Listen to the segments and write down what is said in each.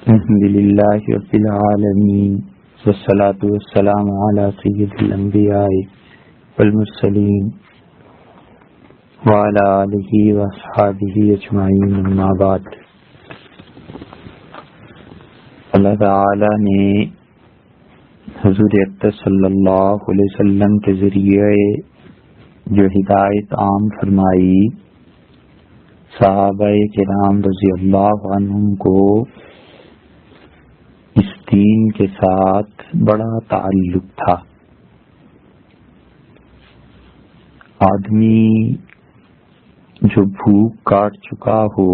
الحمد للہ رب العالمین والصلاة والسلام علی سید الانبیاء والمرسلین وعلی آلہ واصحابہ اجمعین اما بعد۔ اللہ تعالی نے حضور اقدس صلی اللہ علیہ وسلم کے ذریعے جو ہدایت عام فرمائی، صحابہ کرام رضی اللہ عنہم کو اس دین کے ساتھ بڑا تعلق تھا۔ آدمی جو بھوک کاٹ چکا ہو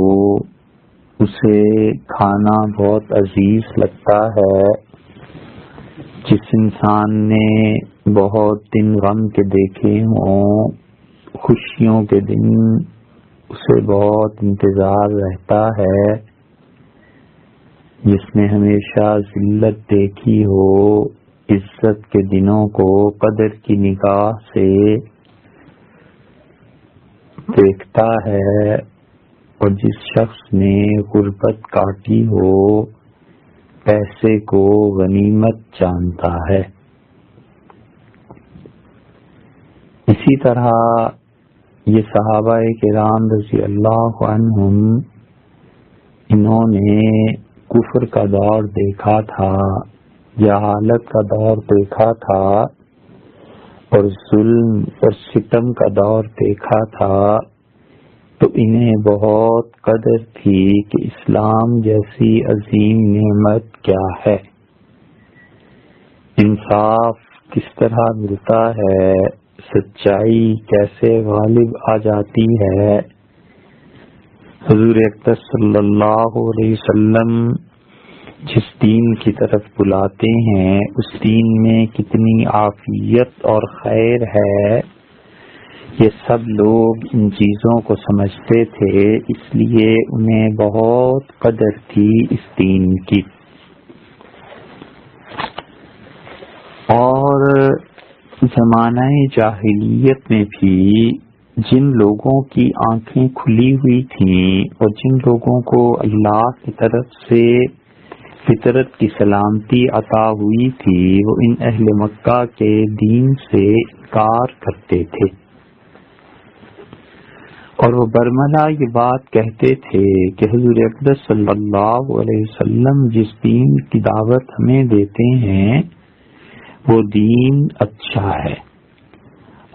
اسے کھانا بہت عزیز لگتا ہے۔ جس انسان نے بہت دن غم کے دیکھے ہوں، خوشیوں کے دن اسے بہت انتظار رہتا ہے۔ جس نے ہمیشہ ذلت دیکھی ہو، عزت کے دنوں کو قدر کی نگاہ سے دیکھتا ہے، اور جس شخص نے غربت کاٹی ہو پیسے کو غنیمت جانتا ہے۔ اسی طرح یہ صحابہ کرام رضی اللہ عنہم، انہوں نے کفر کا دور دیکھا تھا، جہالت کا دور دیکھا تھا، اور ظلم اور ستم کا دور دیکھا تھا، تو انہیں بہت قدر تھی کہ اسلام جیسی عظیم نعمت کیا ہے، انصاف کس طرح ملتا ہے، سچائی کیسے غالب آ جاتی ہے۔ حضور اقدس صلی اللہ علیہ وسلم جس دین کی طرف بلاتے ہیں اس دین میں کتنی عافیت اور خیر ہے، یہ سب لوگ ان چیزوں کو سمجھتے تھے، اس لیے انہیں بہت قدر تھی اس دین کی۔ اور زمانہ جاہلیت میں بھی جن لوگوں کی آنکھیں کھلی ہوئی تھیں اور جن لوگوں کو اللہ کی طرف سے فطرت کی سلامتی عطا ہوئی تھی، وہ ان اہل مکہ کے دین سے انکار کرتے تھے، اور وہ برملا یہ بات کہتے تھے کہ حضور اقدس صلی اللہ علیہ وسلم جس دین کی دعوت ہمیں دیتے ہیں وہ دین اچھا ہے،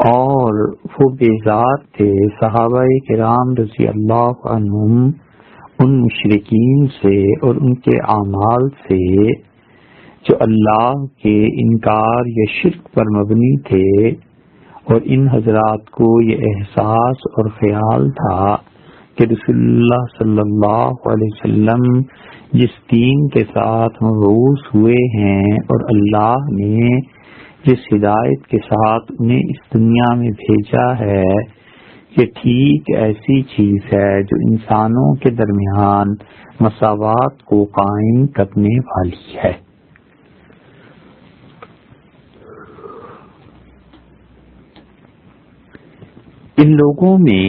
اور وہ بیزار تھے صحابہ کرام رضی اللہ عنہم ان مشرکین سے اور ان کے اعمال سے جو اللہ کے انکار یا شرک پر مبنی تھے، اور ان حضرات کو یہ احساس اور خیال تھا کہ رسول اللہ صلی اللہ علیہ وسلم جس دین کے ساتھ مبعوث ہوئے ہیں اور اللہ نے جس ہدایت کے ساتھ انہیں اس دنیا میں بھیجا ہے، یہ ٹھیک ایسی چیز ہے جو انسانوں کے درمیان مساوات کو قائم کرنے والی ہے۔ ان لوگوں میں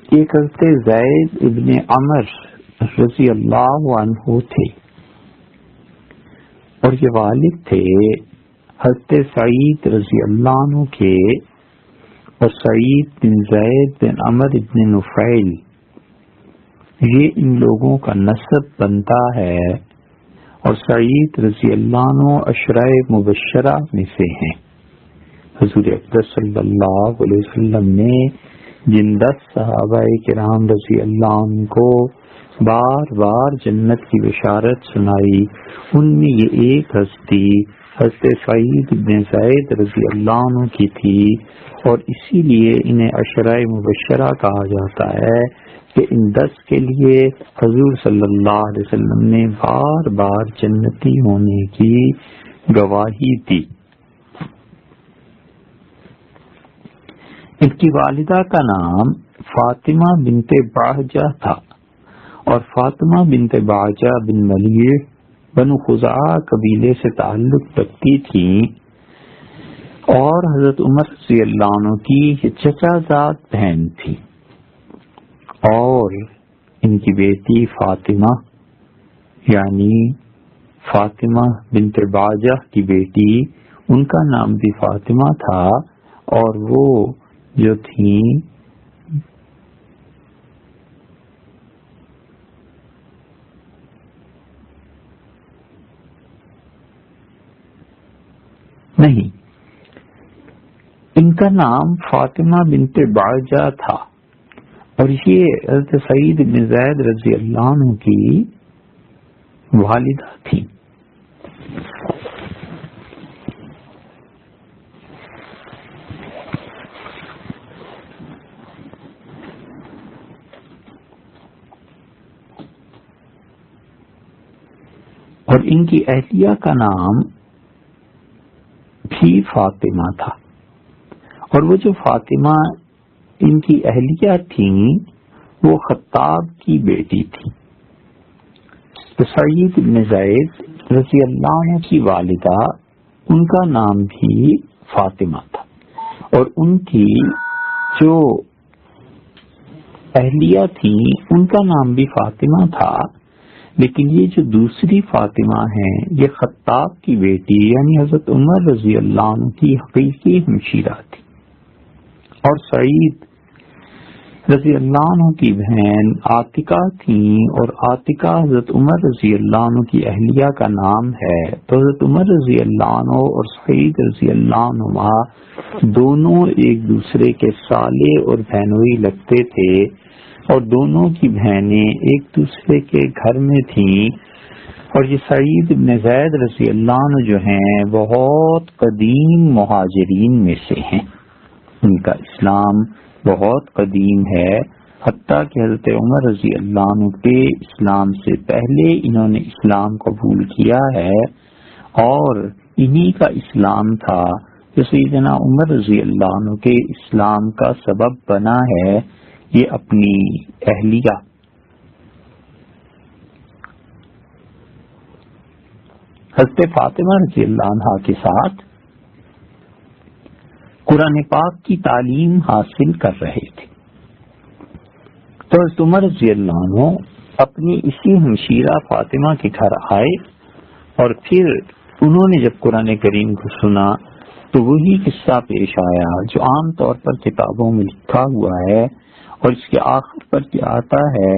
ایک حضرت زید ابن عمر رضی اللہ عنہ تھے، اور یہ والد تھے حضرت سعید رضی اللہ عنہ کے، اور سعید بن زید بن عمر بن نفیل، یہ ان لوگوں کا نسب بنتا ہے، اور سعید رضی اللہ عنہ عشرۂ مبشرہ میں سے ہیں۔ حضور اقدس صلی اللہ علیہ وسلم نے جن 10 صحابہ کرام رضی اللہ عنہ کو بار بار جنت کی بشارت سنائی، ان میں یہ ایک ہستی حضرت سعید بن زید رضی اللہ عنہ کی تھی، اور اسی لیے انہیں عشرۂ مبشرہ کہا جاتا ہے کہ ان 10 کے لیے حضور صلی اللہ علیہ وسلم نے بار بار جنتی ہونے کی گواہی دی۔ ان کی والدہ کا نام فاطمہ بنت باہجہ تھا، اور فاطمہ بنت باہجہ بن ملیح بنو خزاعہ قبیلے سے تعلق رکھتی تھیں، اور حضرت عمر رضی اللہ عنہ کی یہ چچا زاد بہن تھی، اور ان کی بیٹی فاطمہ یعنی فاطمہ بنت باجہ کی بیٹی، ان کا نام بھی فاطمہ تھا، اور وہ جو تھیں نہیں، ان کا نام فاطمہ بنت باجہ تھا، اور یہ حضرت سعید بن زید رضی اللہ عنہ کی والدہ تھی۔ اور ان کی اہلیہ کا نام بھی فاطمہ تھا، اور وہ جو فاطمہ ان کی اہلیہ تھیں وہ خطاب کی بیٹی تھی۔ تو سعید بن زید رضی اللہ عنہ کی والدہ، ان کا نام بھی فاطمہ تھا، اور ان کی جو اہلیہ تھی ان کا نام بھی فاطمہ تھا، لیکن یہ جو دوسری فاطمہ ہیں یہ خطاب کی بیٹی یعنی حضرت عمر رضی اللہ عنہ کی حقیقی ہمشیرہ تھی، اور سعید رضی اللہ عنہ کی بہن عاتقہ تھیں، اور عاتقہ حضرت عمر رضی اللہ عنہ کی اہلیہ کا نام ہے۔ تو حضرت عمر رضی اللہ عنہ اور سعید رضی اللہ عنہ دونوں ایک دوسرے کے سالے اور بہنوئی لگتے تھے، اور دونوں کی بہنیں ایک دوسرے کے گھر میں تھیں۔ اور یہ سعید بن زید رضی اللہ عنہ جو ہیں بہت قدیم مہاجرین میں سے ہیں، ان کا اسلام بہت قدیم ہے، حتیٰ کہ حضرت عمر رضی اللہ عنہ کے اسلام سے پہلے انہوں نے اسلام قبول کیا ہے، اور انہی کا اسلام تھا جو سیدنا عمر رضی اللہ عنہ کے اسلام کا سبب بنا ہے۔ یہ اپنی اہلیہ حضرت فاطمہ رضی اللہ عنہ کے ساتھ قرآن پاک کی تعلیم حاصل کر رہے تھے، تو حضرت عمر رضی اللہ عنہ اپنی اسی ہمشیرہ فاطمہ کے گھر آئے، اور پھر انہوں نے جب قرآن کریم کو سنا تو وہی قصہ پیش آیا جو عام طور پر کتابوں میں لکھا ہوا ہے، اور اس کے آخر پر کیا آتا ہے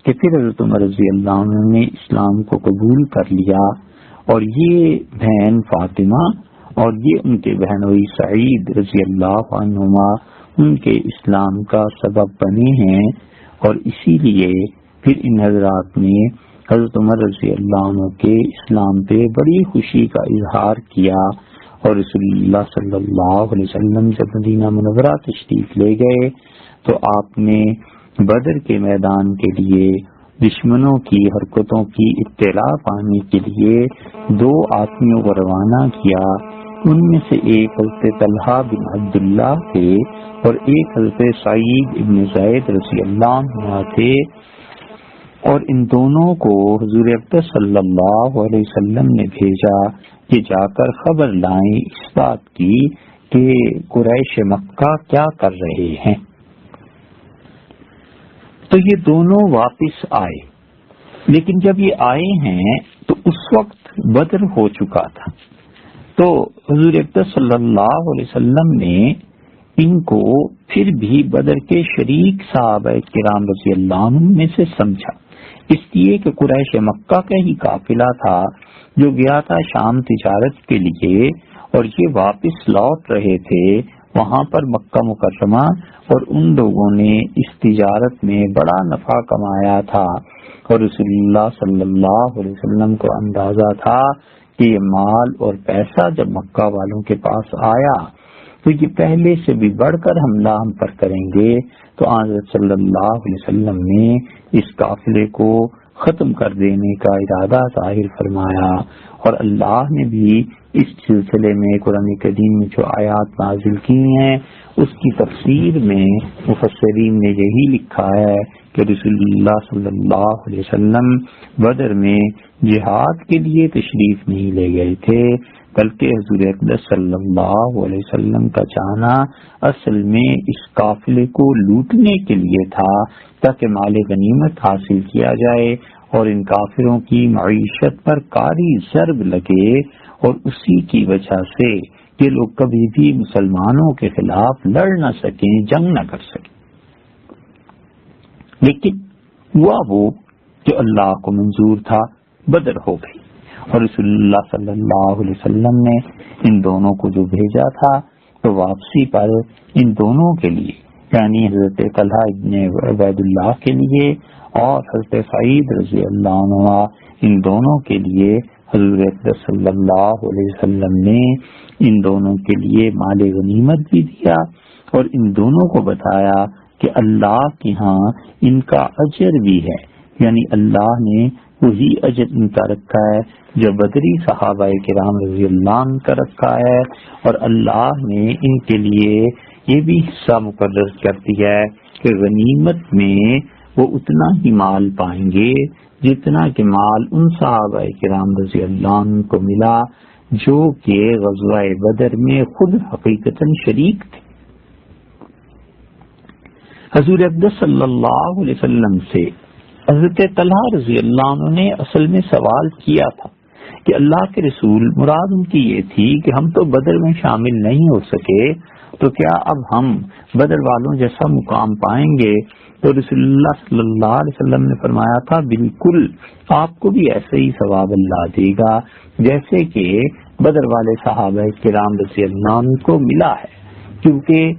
کہ پھر حضرت عمر رضی اللہ عنہ نے اسلام کو قبول کر لیا، اور یہ بہن فاطمہ اور یہ ان کے بہنوئی سعید رضی اللہ عنہما ان کے اسلام کا سبب بنے ہیں، اور اسی لیے پھر ان حضرات نے حضرت عمر رضی اللہ عنہ کے اسلام پہ بڑی خوشی کا اظہار کیا، اور رسول اللہ صلی اللہ علیہ وسلم جب مدینہ منورہ تشریف لے گئے تو آپ نے بدر کے میدان کے لیے دشمنوں کی حرکتوں کی اطلاع پانے کے لیے 2 آدمیوں کو روانہ کیا، ان میں سے ایک حضرت طلحہ بن عبداللہ تھے اور ایک حضرت سعید ابن زید رضی اللہ عنہ تھے، اور ان دونوں کو حضور اقدس صلی اللہ علیہ وسلم نے بھیجا کہ جا کر خبر لائیں اس بات کی کہ قریش مکہ کیا کر رہے ہیں۔ تو یہ دونوں واپس آئے، لیکن جب یہ آئے ہیں تو اس وقت بدر ہو چکا تھا، تو حضور اقدس صلی اللہ علیہ وسلم نے ان کو پھر بھی بدر کے شریک صحابہ کرام رضی اللہ عنہ میں سے سمجھا، اس لیے کہ قریش مکہ کا ہی قافلہ تھا جو گیا تھا شام تجارت کے لیے، اور یہ واپس لوٹ رہے تھے وہاں پر مکہ مکرمہ، اور ان لوگوں نے اس تجارت میں بڑا نفع کمایا تھا، اور رسول اللہ صلی اللہ علیہ وسلم کو اندازہ تھا کہ یہ مال اور پیسہ جب مکہ والوں کے پاس آیا تو یہ پہلے سے بھی بڑھ کر حملہ ہم پر کریں گے، تو حضرت صلی اللہ علیہ وسلم نے اس قافلے کو ختم کر دینے کا ارادہ ظاہر فرمایا، اور اللہ نے بھی اس سلسلے میں قرآن کریم میں جو آیات نازل کی ہیں اس کی تفسیر میں مفسرین نے یہی لکھا ہے کہ رسول اللہ صلی اللہ علیہ وسلم بدر میں جہاد کے لیے تشریف نہیں لے گئے تھے، بلکہ حضور اقدس صلی اللہ علیہ وسلم کا جانا اصل میں اس قافلے کو لوٹنے کے لیے تھا، تاکہ مال غنیمت حاصل کیا جائے اور ان کافروں کی معیشت پر کاری ضرب لگے اور اسی کی وجہ سے یہ لوگ کبھی بھی مسلمانوں کے خلاف لڑ نہ سکیں، جنگ نہ کر سکیں۔ لیکن ہوا وہ جو اللہ کو منظور تھا، بدر ہو گئی، اور رسول اللہ صلی اللہ علیہ وسلم نے ان دونوں کو جو بھیجا تھا تو واپسی پر ان دونوں کے لیے، یعنی حضرت طلحہ ابن عبید اللہ کے لیے اور حضرت سعید رضی اللہ عنہ، ان دونوں کے لیے حضور اقدس صلی اللہ علیہ وسلم نے ان دونوں کے لیے مال غنیمت بھی دیا، اور ان دونوں کو بتایا کہ اللہ کے ہاں ان کا اجر بھی ہے، یعنی اللہ نے وہی اجر ان کا رکھا ہے جو بدری صحابہ کرام رضی اللہ عنہ کا رکھا ہے، اور اللہ نے ان کے لیے یہ بھی حصہ مقرر کر دیا ہے کہ غنیمت میں وہ اتنا ہی مال پائیں گے جتنا کہ مال ان صحابہ کرام رضی اللہ عنہ کو ملا جو کہ غزوہ بدر میں خود حقیقتاً شریک تھے۔ حضور اقدس صلی اللہ علیہ وسلم سے حضرت طلحہ رضی اللہ عنہ نے اصل میں سوال کیا تھا کہ اللہ کے رسول، مراد ان کی یہ تھی کہ ہم تو بدر میں شامل نہیں ہو سکے، تو کیا اب ہم بدر والوں جیسا مقام پائیں گے؟ تو رسول اللہ صلی اللہ علیہ وسلم نے فرمایا تھا بالکل، آپ کو بھی ایسے ہی ثواب اللہ دے گا جیسے کہ بدر والے صحابہ کرام رضی اللہ عنہ کو ملا ہے، کیونکہ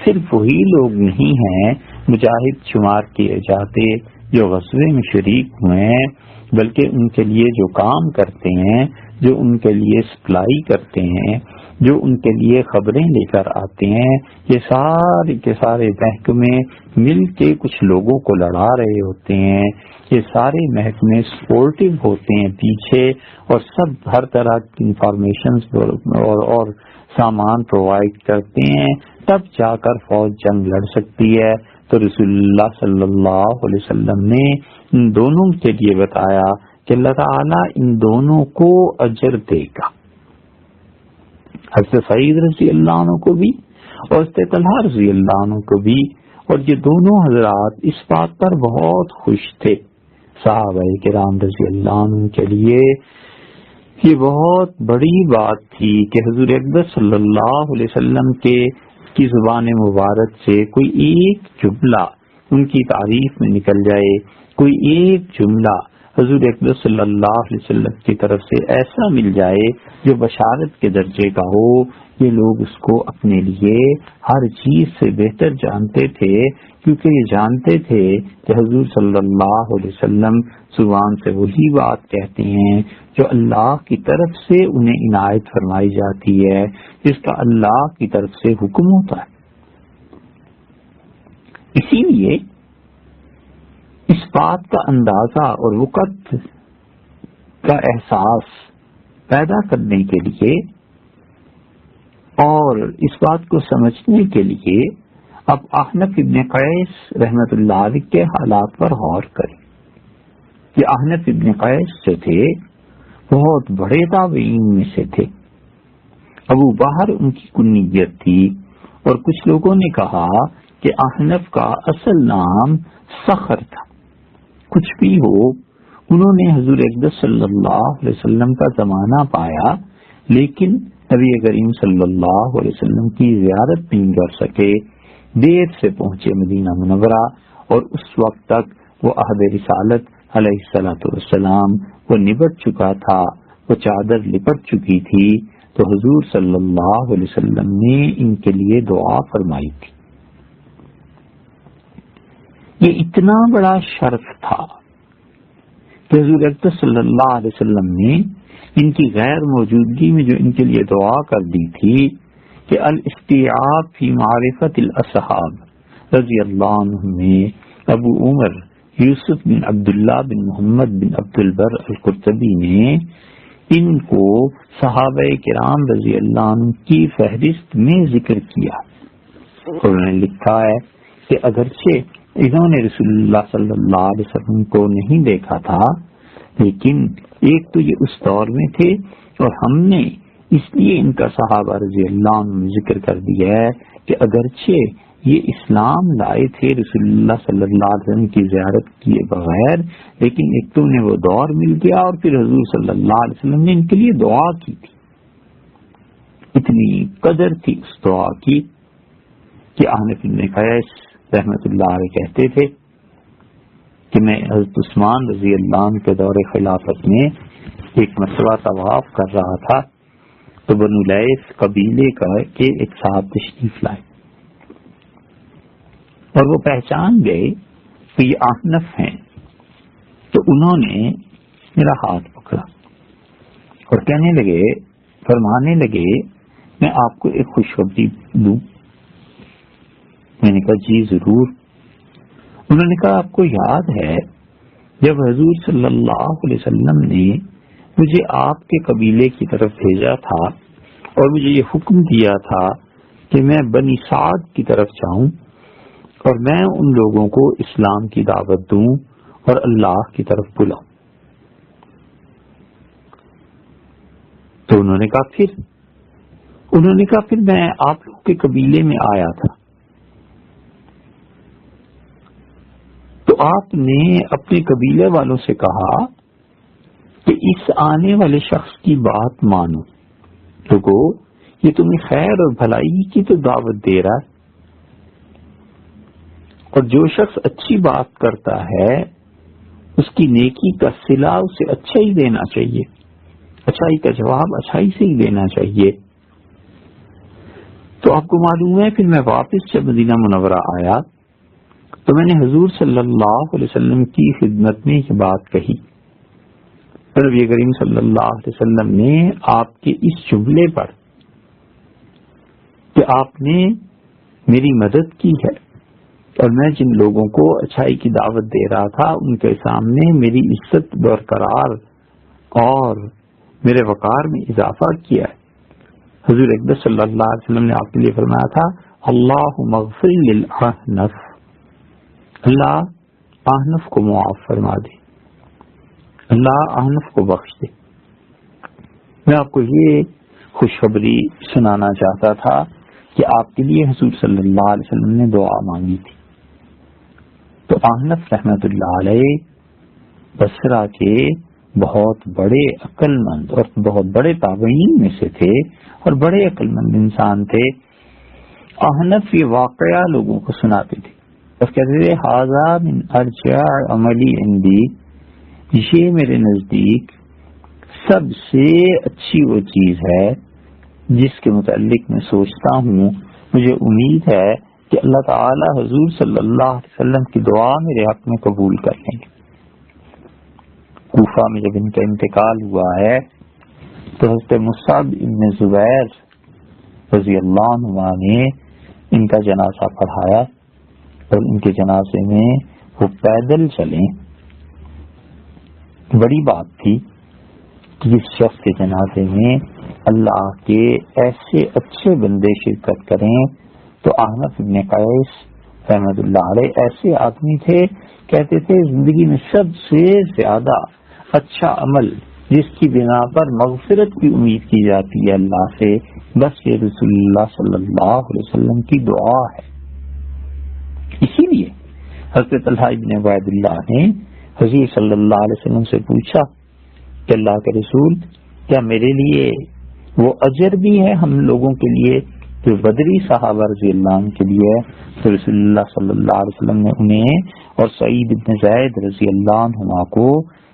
صرف وہی لوگ نہیں ہیں مجاہد شمار کیے جاتے جو غزوے میں شریک ہوئے ہیں، بلکہ ان کے لیے جو کام کرتے ہیں، جو ان کے لیے سپلائی کرتے ہیں، جو ان کے لیے خبریں لے کر آتے ہیں، یہ سارے کے سارے محکمے مل کے کچھ لوگوں کو لڑا رہے ہوتے ہیں، یہ سارے محکمے سپورٹو ہوتے ہیں پیچھے، اور سب ہر طرح کی انفارمیشنز اور سامان پرووائڈ کرتے ہیں، تب جا کر فوج جنگ لڑ سکتی ہے۔ تو رسول اللہ صلی اللہ علیہ وسلم نے ان دونوں کے لیے بتایا کہ اللہ تعالیٰ ان دونوں کو اجر دے گا، حضرت سعید رضی اللہ عنہ کو بھی اور حضرت طلحہ رضی اللہ عنہ کو بھی، اور یہ دونوں حضرات اس بات پر بہت خوش تھے۔ صحابہ کرام رضی اللہ عنہ کے لیے یہ بہت بڑی بات تھی کہ حضور اقدس صلی اللہ علیہ وسلم کی زبان مبارک سے کوئی ایک جملہ ان کی تعریف میں نکل جائے، کوئی ایک جملہ حضور اقدس صلی اللہ علیہ وسلم کی طرف سے ایسا مل جائے جو بشارت کے درجے کا ہو۔ یہ لوگ اس کو اپنے لیے ہر چیز سے بہتر جانتے تھے، کیونکہ یہ جانتے تھے کہ حضور صلی اللہ علیہ وسلم زبان سے وہی بات کہتے ہیں جو اللہ کی طرف سے انہیں عنایت فرمائی جاتی ہے، جس کا اللہ کی طرف سے حکم ہوتا ہے۔ اسی لیے اس بات کا اندازہ اور وقت کا احساس پیدا کرنے کے لیے اور اس بات کو سمجھنے کے لیے اب احنف ابن قیس رحمت اللہ علیہ کے حالات پر غور کریں۔ یہ احنف ابن قیس جو تھے بہت بڑے تابعین میں سے تھے۔ ابو بحر ان کی کنیت تھی، اور کچھ لوگوں نے کہا کہ احنف کا اصل نام صخر تھا۔ کچھ بھی ہو، انہوں نے حضور اقدس صلی اللہ علیہ وسلم کا زمانہ پایا، لیکن نبی کریم صلی اللہ علیہ وسلم کی زیارت نہیں کر سکے، دیر سے پہنچے مدینہ منورہ، اور اس وقت تک وہ عہد رسالت علیہ الصلوۃ والسلام وہ نبٹ چکا تھا، وہ چادر لپٹ چکی تھی، تو حضور صلی اللہ علیہ وسلم نے ان کے لیے دعا فرمائی تھی۔ یہ اتنا بڑا شرف تھا کہ حضور اقدس صلی اللہ علیہ وسلم نے ان کی غیر موجودگی میں جو ان کے لیے دعا کر دی تھی کہ الاستیعاب فی معرفت الاصحاب رضی اللہ عنہ میں ابو عمر یوسف بن عبداللہ بن محمد بن عبد البر القرطبی نے ان کو صحابہ کرام رضی اللہ عنہ کی فہرست میں ذکر کیا۔ انہوں نے لکھا ہے کہ اگرچہ انہوں نے رسول اللہ صلی اللہ علیہ وسلم کو نہیں دیکھا تھا، لیکن ایک تو یہ اس دور میں تھے، اور ہم نے اس لیے ان کا صحابہ رضی اللہ عنہ ذکر کر دیا ہے کہ اگرچہ یہ اسلام لائے تھے رسول اللہ صلی اللہ علیہ وسلم کی زیارت کیے بغیر، لیکن ایک تو انہیں وہ دور مل گیا اور پھر حضور صلی اللہ علیہ وسلم نے ان کے لیے دعا کی تھی. اتنی قدر تھی اس دعا کی کہ احنف بن قیس رحمۃ اللہ علیہ کہتے تھے کہ میں حضرت عثمان رضی اللہ عنہ کے دور خلافت میں ایک مرتبہ طواف کر رہا تھا تو بنو لیث قبیلے کے ایک صاحب تشریف لائے اور وہ پہچان گئے کہ یہ احنف ہیں، تو انہوں نے میرا ہاتھ پکڑا اور کہنے لگے، فرمانے لگے میں آپ کو ایک خوشخبری دوں. میں نے کہا جی ضرور. انہوں نے کہا آپ کو یاد ہے جب حضور صلی اللہ علیہ وسلم نے مجھے آپ کے قبیلے کی طرف بھیجا تھا اور مجھے یہ حکم دیا تھا کہ میں بنی سعد کی طرف جاؤں اور میں ان لوگوں کو اسلام کی دعوت دوں اور اللہ کی طرف بلاؤں. تو انہوں نے کہا پھر میں آپ لوگ کے قبیلے میں آیا تھا تو آپ نے اپنے قبیلے والوں سے کہا کہ اس آنے والے شخص کی بات مانو، لوگو یہ تمہیں خیر اور بھلائی کی تو دعوت دے رہا ہے، اور جو شخص اچھی بات کرتا ہے اس کی نیکی کا صلہ اسے اچھا ہی دینا چاہیے، اچھائی کا جواب اچھائی سے ہی دینا چاہیے. تو آپ کو معلوم ہے پھر میں واپس جب مدینہ منورہ آیا تو میں نے حضور صلی اللہ علیہ وسلم کی خدمت میں یہ بات کہی. نبی کریم صلی اللہ علیہ وسلم نے آپ کے اس جملے پر کہ آپ نے میری مدد کی ہے اور میں جن لوگوں کو اچھائی کی دعوت دے رہا تھا ان کے سامنے میری عزت برقرار اور میرے وقار میں اضافہ کیا ہے. حضور اقدس صلی اللہ علیہ وسلم نے آپ کے لیے فرمایا تھا اللہم اغفر للاحنف، اللہ احنف کو معاف فرما دے، اللہ احنف کو بخش دے. میں آپ کو یہ خوشخبری سنانا چاہتا تھا کہ آپ کے لیے حضور صلی اللہ علیہ وسلم نے دعا مانگی تھی. تو احنف رحمت اللہ علیہ بصرہ کے بہت بڑے عقل مند اور بہت بڑے تابعین میں سے تھے اور بڑے عقل مند انسان تھے. احنف یہ واقعہ لوگوں کو سناتے تھے اور کہتے تھے ھذا من ارجع عملی عندی، یہ میرے نزدیک سب سے اچھی وہ چیز ہے جس کے متعلق میں سوچتا ہوں، مجھے امید ہے کہ اللہ تعالی حضور صلی اللہ علیہ وسلم کی دعا میرے حق میں قبول کر لیں گے. کوفہ میں جب ان کا انتقال ہوا ہے تو حضرت مصعب ابن زبیر رضی اللہ عنہ نے ان کا جنازہ پڑھایا اور ان کے جنازے میں وہ پیدل چلیں. بڑی بات تھی کہ جس شخص کے جنازے میں اللہ کے ایسے اچھے بندے شرکت کریں. تو احنف ابن قیس رحمت اللہ علیہ ایسے آدمی تھے، کہتے تھے زندگی میں سب سے زیادہ اچھا عمل جس کی بنا پر مغفرت کی امید کی جاتی ہے اللہ سے، بس یہ رسول اللہ صلی اللہ علیہ وسلم کی دعا ہے. اسی لیے حضرت طلحہ ابن عبید اللہ نے حضور صلی اللہ علیہ وسلم سے پوچھا کہ اللہ کے رسول کیا میرے لیے وہ اجر بھی ہے ہم لوگوں کے لیے جو بدری صحابہ رضی اللہ عنہ کے لیے ہے؟ تو رسول اللہ صلی اللہ علیہ وسلم نے انہیں اور سعید بن زید رضی اللہ عنہما کو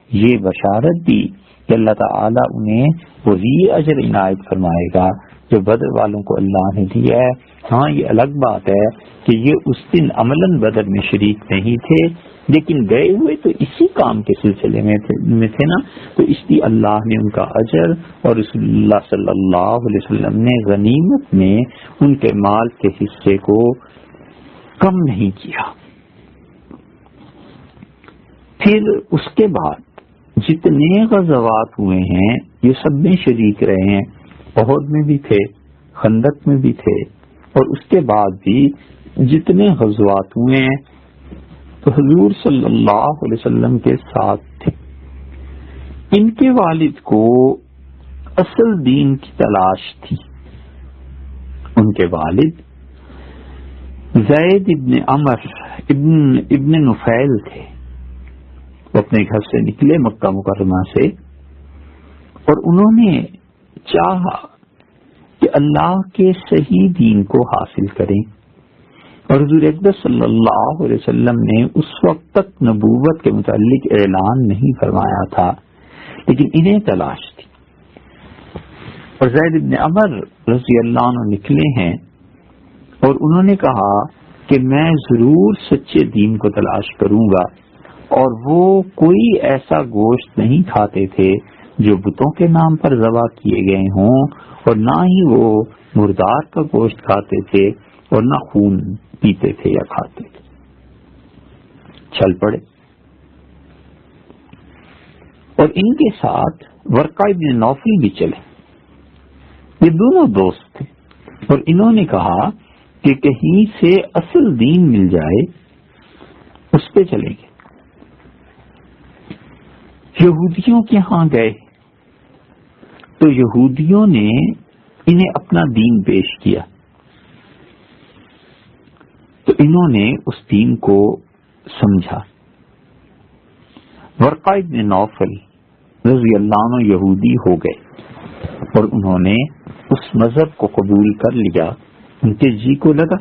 یہ بشارت دی کہ اللہ تعالیٰ انہیں وہی اجر عنایت فرمائے گا جو بدر والوں کو اللہ نے دیا ہے. ہاں یہ الگ بات ہے کہ یہ اس دن عملاً بدر میں شریک نہیں تھے لیکن گئے ہوئے تو اسی کام کے سلسلے میں تھے نا، تو اس لیے اللہ نے ان کا اجر اور رسول اللہ صلی اللہ علیہ وسلم نے غنیمت میں ان کے مال کے حصے کو کم نہیں کیا. پھر اس کے بعد جتنے غزوات ہوئے ہیں یہ سب میں شریک رہے ہیں، احد میں بھی تھے، خندق میں بھی تھے، اور اس کے بعد بھی جتنے غزوات ہوئے ہیں تو حضور صلی اللہ علیہ وسلم کے ساتھ تھے. ان کے والد کو اصل دین کی تلاش تھی. ان کے والد زید ابن عمر ابن نفیل تھے، وہ اپنے گھر سے نکلے مکہ مکرمہ سے، اور انہوں نے چاہا کہ اللہ کے صحیح دین کو حاصل کریں، اور حضور اقدس صلی اللہ علیہ وسلم نے اس وقت تک نبوت کے متعلق اعلان نہیں فرمایا تھا، لیکن انہیں تلاش تھی۔ اور زید بن عمر رضی اللہ عنہ نکلے ہیں اور انہوں نے کہا کہ میں ضرور سچے دین کو تلاش کروں گا، اور وہ کوئی ایسا گوشت نہیں کھاتے تھے جو بتوں کے نام پر ذبح کیے گئے ہوں، اور نہ ہی وہ مردار کا گوشت کھاتے تھے، اور نہ خون پیتے تھے یا کھاتے تھے۔ چل پڑے، اور ان کے ساتھ ورقہ ابن نوفل بھی چلے۔ یہ دونوں دوست تھے، اور انہوں نے کہا کہ کہیں سے اصل دین مل جائے اس پہ چلیں گے۔ یہودیوں کے ہاں گئے تو یہودیوں نے انہیں اپنا دین پیش کیا، تو انہوں نے اس دین کو سمجھا۔ ورقہ ابن نوفل رضی اللہ عنہ یہودی ہو گئے، اور انہوں نے اس مذہب کو قبول کر لیا، ان کے جی کو لگا،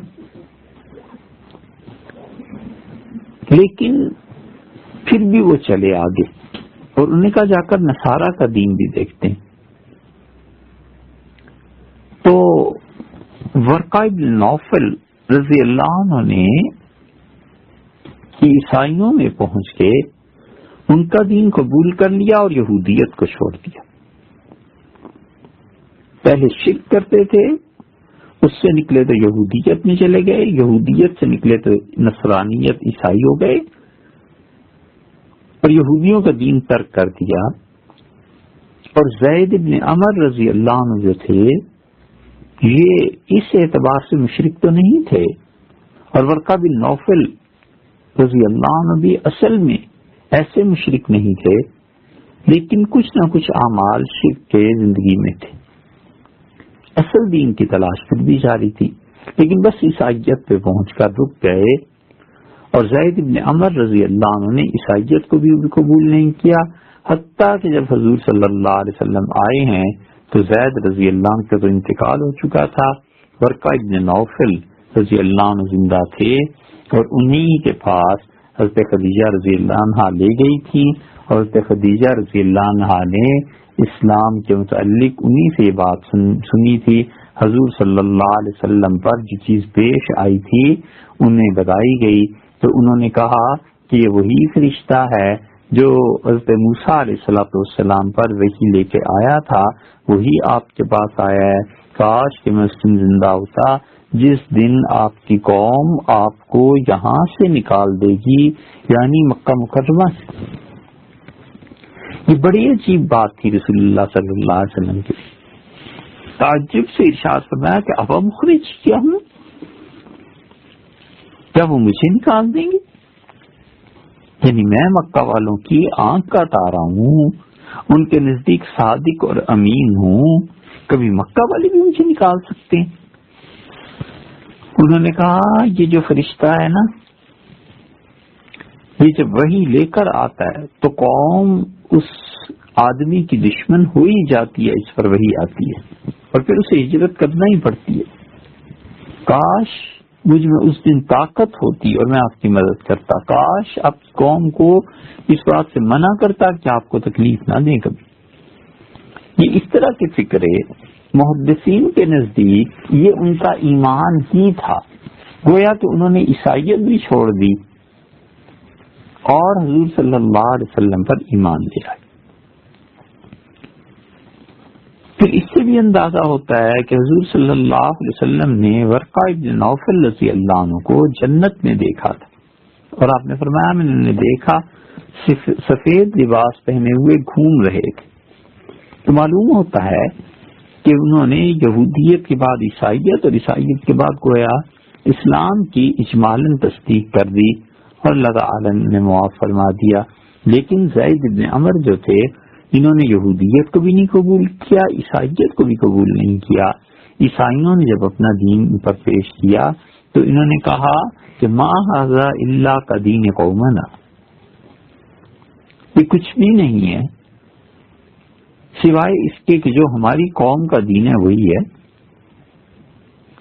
لیکن پھر بھی وہ چلے آگے، اور انہوں نے کہا جا کر نصارہ کا دین بھی دیکھتے ہیں۔ تو ورقہ ابن نوفل رضی اللہ عنہ نے عیسائیوں میں پہنچ کے ان کا دین قبول کر لیا اور یہودیت کو چھوڑ دیا۔ پہلے شرک کرتے تھے، اس سے نکلے تو یہودیت میں چلے گئے، یہودیت سے نکلے تو نصرانیت عیسائی ہو گئے، اور یہودیوں کا دین ترک کر دیا۔ اور زید بن عمر رضی اللہ عنہ جو تھے، یہ اس اعتبار سے مشرک تو نہیں تھے، اور ورقہ بن نوفل رضی اللہ عنہ بھی اصل میں ایسے مشرک نہیں تھے، لیکن کچھ نہ کچھ اعمال شرک کے زندگی میں تھے۔ اصل دین کی تلاش پھر بھی جاری تھی، لیکن بس عیسائیت پہ پہنچ کر رک گئے۔ اور زید بن عمر رضی اللہ عنہ نے عیسائیت کو بھی قبول نہیں کیا، حتیٰ کہ جب حضور صلی اللہ علیہ وسلم آئے ہیں تو زید رضی اللہ عنہ کا تو انتقال ہو چکا تھا، ورقہ ابن نوفل رضی اللہ عنہ زندہ تھے، اور انہی کے پاس حضرت خدیجہ رضی اللہ عنہ لے گئی تھی، اور حضرت خدیجہ رضی اللہ عنہ نے اسلام کے متعلق انہی سے یہ بات سنی تھی۔ حضور صلی اللہ علیہ وسلم پر جو چیز پیش آئی تھی انہیں بتائی گئی، تو انہوں نے کہا کہ یہ وہی فرشتہ ہے جو حضرت موسیٰ علیہ السلام پر وحی لے کے آیا تھا، وہی آپ کے پاس آیا ہے۔ کاش کہ میں اس دن زندہ ہوتا جس دن آپ کی قوم آپ کو یہاں سے نکال دے گی، یعنی مکہ مکرمہ سے۔ یہ بڑی عجیب بات تھی رسول اللہ صلی اللہ علیہ وسلم کی۔ تعجب سے ارشاد فرمایا کہ اب مخرج کیا ہوں، کیا وہ مجھے نکال دیں گے؟ یعنی میں مکہ والوں کی آنکھ کا تارا ہوں، ان کے نزدیک صادق اور امین ہوں، کبھی مکہ والے بھی مجھے نکال سکتے ہیں؟ انہوں نے کہا یہ جو فرشتہ ہے نا، یہ جب وحی لے کر آتا ہے تو قوم اس آدمی کی دشمن ہو ہی جاتی ہے، اس پر وحی آتی ہے، اور پھر اسے ہجرت کرنا ہی پڑتی ہے۔ کاش مجھ میں اس دن طاقت ہوتی اور میں آپ کی مدد کرتا، کاش آپ قوم کو اس بات سے منع کرتا کہ آپ کو تکلیف نہ دیں کبھی۔ یہ اس طرح کی فکرے محدثین کے نزدیک یہ ان کا ایمان ہی تھا، گویا کہ انہوں نے عیسائیت بھی چھوڑ دی اور حضور صلی اللہ علیہ وسلم پر ایمان لے آئے۔ پھر اس سے بھی اندازہ ہوتا ہے کہ حضور صلی اللہ علیہ وسلم نے ورقہ ابن نوفل رضی اللہ عنہ کو جنت میں دیکھا تھا، اور آپ نے فرمایا میں نے دیکھا سفید لباس پہنے ہوئے گھوم رہے تھے۔ تو معلوم ہوتا ہے کہ انہوں نے یہودیت کے بعد عیسائیت اور عیسائیت کے بعد گویا اسلام کی اجمالاً تصدیق کر دی، اور اللہ تعالی نے معاف فرما دیا۔ لیکن زید بن عمر جو تھے، انہوں نے یہودیت کو بھی نہیں قبول کیا، عیسائیت کو بھی قبول نہیں کیا۔ عیسائیوں نے جب اپنا دین پر پیش کیا تو انہوں نے کہا کہ ما ھذا الا کدین قومنا، یہ کچھ بھی نہیں ہے سوائے اس کے کہ جو ہماری قوم کا دین ہے وہی ہے،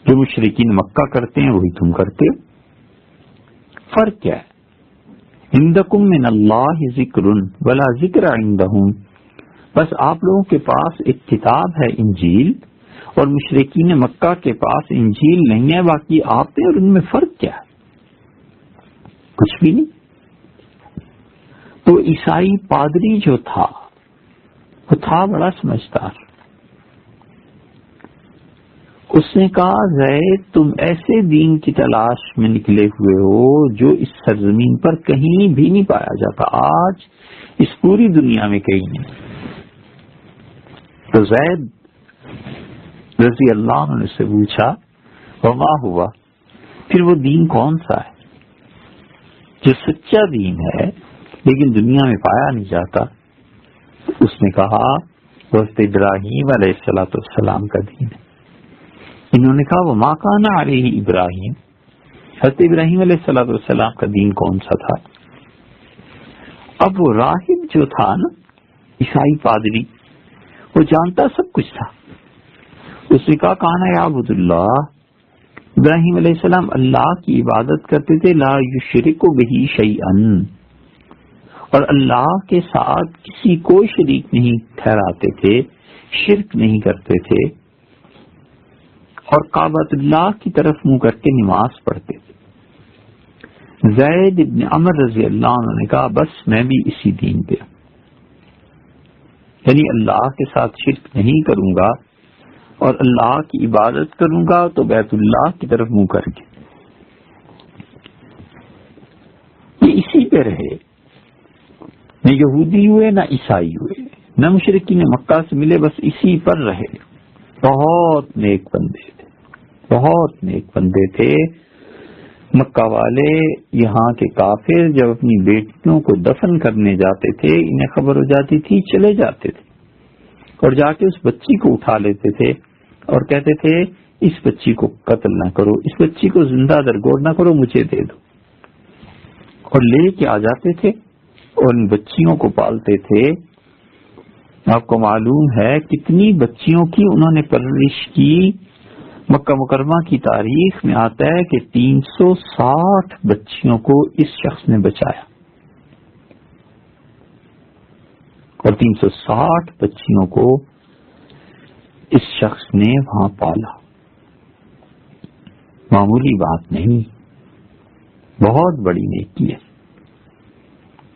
جو مشرکین مکہ کرتے ہیں وہی تم کرتے ہو، فرق کیا ہے؟ عندکم من اللہ ذکر ولا ذکر عندہم، بس آپ لوگوں کے پاس ایک کتاب ہے انجیل، اور مشرکین مکہ کے پاس انجیل نہیں ہے، باقی آپ میں اور ان میں فرق کیا ہے؟ کچھ بھی نہیں۔ تو عیسائی پادری جو تھا وہ تھا بڑا سمجھدار، اس نے کہا زید تم ایسے دین کی تلاش میں نکلے ہوئے ہو جو اس سرزمین پر کہیں بھی نہیں پایا جاتا، آج اس پوری دنیا میں کہیں نہیں۔ تو زید رضی اللہ عنہ نے سے پوچھا وما ہوا، پھر وہ دین کون سا ہے جو سچا دین ہے لیکن دنیا میں پایا نہیں جاتا؟ اس نے کہا حضرت ابراہیم علیہ السلام کا دین ہے۔ انہوں نے کہا وما کان علیہ ابراہیم، حضرت ابراہیم علیہ السلام کا دین کون سا تھا؟ اب وہ راہب جو تھا نا، عیسائی پادری، وہ جانتا سب کچھ تھا۔ اس نے کہا کان یعبد اللہ، ابراہیم علیہ السلام اللہ کی عبادت کرتے تھے، لا یشرک بہ شیئا، اور اللہ کے ساتھ کسی کو شریک نہیں ٹھہراتے تھے، شرک نہیں کرتے تھے، اور کعبۃ اللہ کی طرف منہ کر کے نماز پڑھتے تھے۔ زید ابن عمر رضی اللہ عنہ نے کہا بس میں بھی اسی دین پہ، یعنی اللہ کے ساتھ شرک نہیں کروں گا اور اللہ کی عبادت کروں گا تو بیت اللہ کی طرف منہ کر کے، یہ اسی پہ رہے، نہ یہودی ہوئے نہ عیسائی ہوئے نہ مشرکین مکہ سے ملے، بس اسی پر رہے۔ بہت نیک بندے تھے، بہت نیک بندے تھے مکہ والے۔ یہاں کے کافر جب اپنی بیٹیوں کو دفن کرنے جاتے تھے، انہیں خبر ہو جاتی تھی، چلے جاتے تھے اور جا کے اس بچی کو اٹھا لیتے تھے اور کہتے تھے اس بچی کو قتل نہ کرو، اس بچی کو زندہ درگور نہ کرو، مجھے دے دو، اور لے کے آ جاتے تھے اور ان بچیوں کو پالتے تھے۔ آپ کو معلوم ہے کتنی بچیوں کی انہوں نے پرورش کی؟ مکہ مکرمہ کی تاریخ میں آتا ہے کہ 360 بچیوں کو اس شخص نے بچایا، اور 360 بچیوں کو اس شخص نے وہاں پالا۔ معمولی بات نہیں، بہت بڑی نیکی ہے۔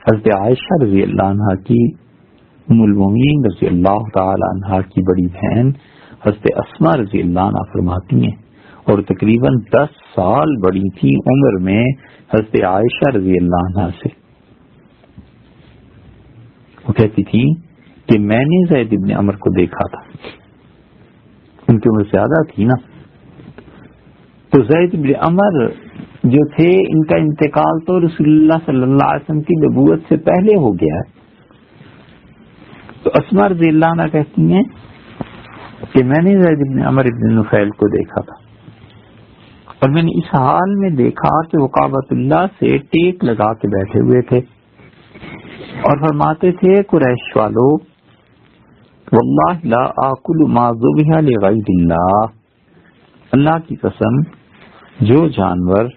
حضرت عائشہ رضی اللہ عنہا کی، ام المومنین رضی اللہ تعالی عنہا کی بڑی بہن حضرت اسماء رضی اللہ عنہا فرماتی ہیں، اور تقریباً 10 سال بڑی تھی عمر میں حضرت عائشہ رضی اللہ عنہا سے۔ وہ کہتی تھی کہ میں نے زید ابن عمر کو دیکھا تھا، ان کی عمر زیادہ تھی نا، تو زید ابن عمر جو تھے ان کا انتقال تو رسول اللہ صلی اللہ علیہ وسلم کی نبوت سے پہلے ہو گیا ہے۔ تو اسماء رضی اللہ عنہا کہتی ہیں کہ میں نے زید ابن عمر ابن نفیل کو دیکھا تھا، اور میں نے اس حال میں دیکھا کہ وہ کعبۃ اللہ سے ٹیک لگا کے بیٹھے ہوئے تھے اور فرماتے تھے قریش والو واللہ لا آکل ما ذبح لغیر اللہ، اللہ کی قسم جو جانور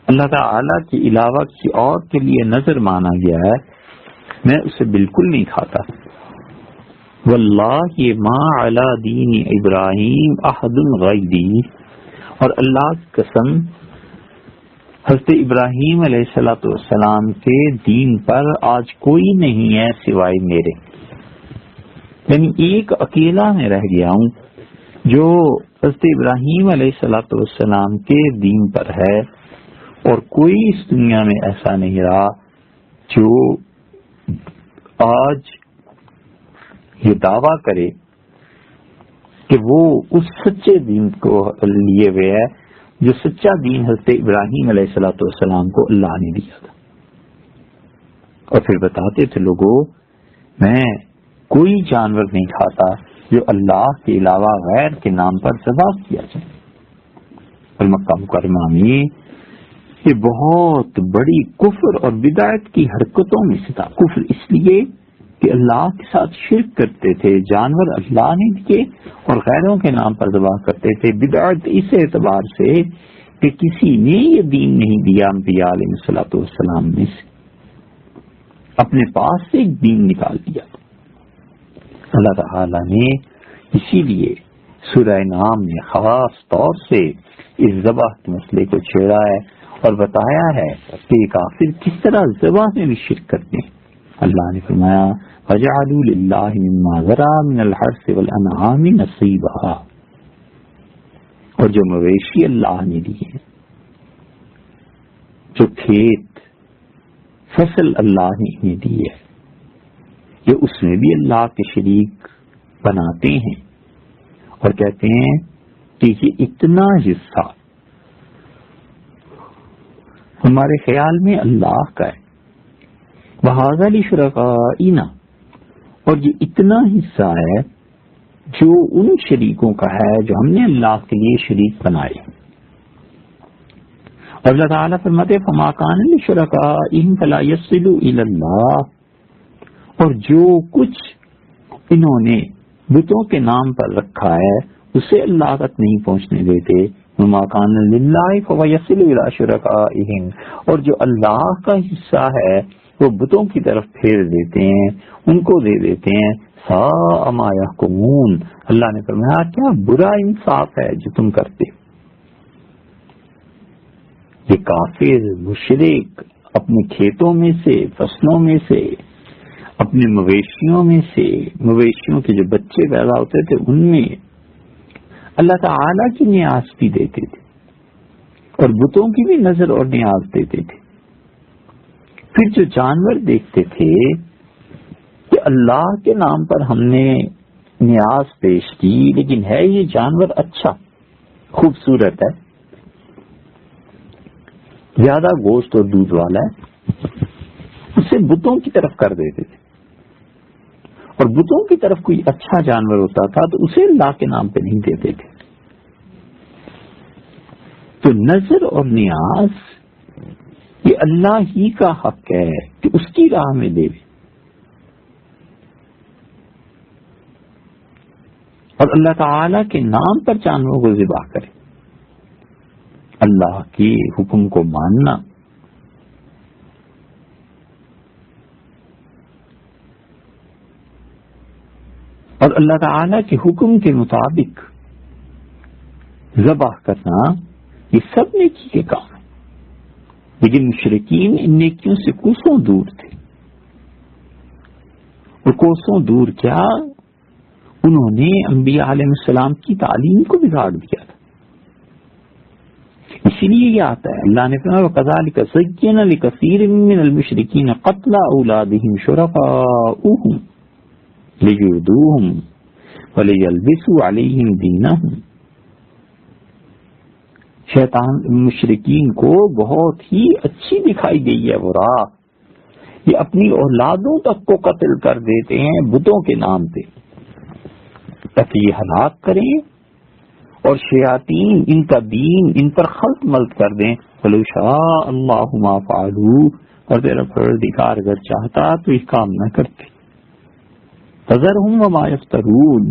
اللہ تعالی کے علاوہ کسی اور کے لیے نظر مانا گیا ہے میں اسے بالکل نہیں کھاتا۔ واللہ ما علی دین ابراہیم احد غیری، اور اللہ کی قسم حضرت ابراہیم علیہ السلام کے دین پر آج کوئی نہیں ہے سوائے میرے، یعنی ایک اکیلا میں رہ گیا ہوں جو حضرت ابراہیم علیہ السلام کے دین پر ہے، اور کوئی اس دنیا میں ایسا نہیں رہا جو آج یہ دعویٰ کرے کہ وہ اس سچے دین کو لیے ہوئے ہے جو سچا دین حضرت ابراہیم علیہ السلام کو اللہ نے دیا تھا۔ اور پھر بتاتے تھے لوگوں میں کوئی جانور نہیں کھاتا جو اللہ کے علاوہ غیر کے نام پر ذبح کیا جائے۔ اور مکہ مکرمہ میں یہ بہت بڑی کفر اور بدعت کی حرکتوں میں سے تھا. کفر اس لیے کہ اللہ کے ساتھ شرک کرتے تھے، جانور اللہ نے دیے اور غیروں کے نام پر ذبح کرتے تھے. بدعت اس اعتبار سے کہ کسی نے یہ دین نہیں دیا انبیاء علیہ الصلوۃ والسلام میں سے، اپنے پاس سے ایک دین نکال دیا. اللہ تعالی نے اسی لیے سورہ نام میں خاص طور سے اس ذبح کے مسئلے کو چھیڑا ہے اور بتایا ہے کہ کافر کس طرح ذبح میں بھی شرک کرتے ہیں. اللہ نے فرمایا وَجَعَلُوا لِلَّهِ مِمَّا ذَرَأَ مِنَ الْحَرْثِ وَالْأَنْعَامِ نَصِيبًا، اور جو مویشی اللہ نے دیے، جو کھیت فصل اللہ نے انہیں دی ہے، یہ اس میں بھی اللہ کے شریک بناتے ہیں اور کہتے ہیں کہ یہ اتنا حصہ ہمارے خیال میں اللہ کا ہے، وَهَذَا لِشُرَكَائِنَا، اور یہ اتنا حصہ ہے جو ان شریکوں کا ہے جو ہم نے اللہ کے لیے شریک بنائے. اور اللہ تعالیٰ فرماتے فَمَا كَانَ لِشُرَكَائِهِمْ فَلَا يَصِلُوا إِلَى اللَّهِ، اور جو کچھ انہوں نے بتوں کے نام پر رکھا ہے اسے اللہ تک نہیں پہنچنے دیتے. وَمَا كَانَ لِلَّهِ فَهُوَ يَصِلُ إِلَى شُرَكَائِهِمْ، اور جو اللہ کا حصہ ہے وہ بتوں کی طرف پھیر دیتے ہیں، ان کو دے دیتے ہیں. سَاءَ مَا يَحْكُمُونَ، اللہ نے فرمایا کیا برا انصاف ہے جو تم کرتے. یہ کافر مشرک اپنے کھیتوں میں سے، فصلوں میں سے، اپنے مویشیوں میں سے، مویشیوں کے جو بچے پیدا ہوتے تھے ان میں اللہ تعالی کی نیاز بھی دیتے تھے اور بتوں کی بھی نظر اور نیاز دیتے تھے. پھر جو جانور دیکھتے تھے کہ اللہ کے نام پر ہم نے نیاز پیش کی لیکن ہے یہ جانور اچھا خوبصورت ہے، زیادہ گوشت اور دودھ والا ہے، اسے بتوں کی طرف کر دیتے تھے. اور بتوں کی طرف کوئی اچھا جانور ہوتا تھا تو اسے اللہ کے نام پہ نہیں دیتے تھے. تو نظر اور نیاز یہ اللہ ہی کا حق ہے کہ اس کی راہ میں دے. اور اللہ تعالی کے نام پر جانوروں کو ذبح کرے، اللہ کے حکم کو ماننا. اور اللہ تعالی کے حکم کے مطابق ذبح کرنا یہ سب نیکی کے کام ہے. لیکن مشرکین ان نیکیوں سے کوسوں دور تھے. اور کوسوں دور کیا، انہوں نے انبیاء علیہ السلام کی تعلیم کو بگاڑ دیا تھا. اسی لیے یہ آتا ہے اللہ نے فرمایا وَكَذَلِكَ زَيَّنَ لِكَثِيرٍ مِّنَ الْمُشْرِكِينَ قَتْلَ أَوْلَادِهِمْ شُرَكَاؤُهُمْ لِيُرْدُوهُمْ وَلِيَلْبِسُوا عَلَيْهِمْ دِينَهُمْ. شیطان مشرکین کو بہت ہی اچھی دکھائی گئی ہے وہ راہ، یہ اپنی اولادوں تک کو قتل کر دیتے ہیں بتوں کے نام پہ تاکہ یہ ہلاک کریں اور شیاطین ان کا دین ان پر خلط ملط کر دیں. وَلَوْ شَاءَ اللَّهُ مَا فَعَلُوا، اور تیرا پروردگار اگر چاہتا تو یہ کام نہ کرتے. فَذَرْهُمْ وَمَا يَفْتَرُونَ،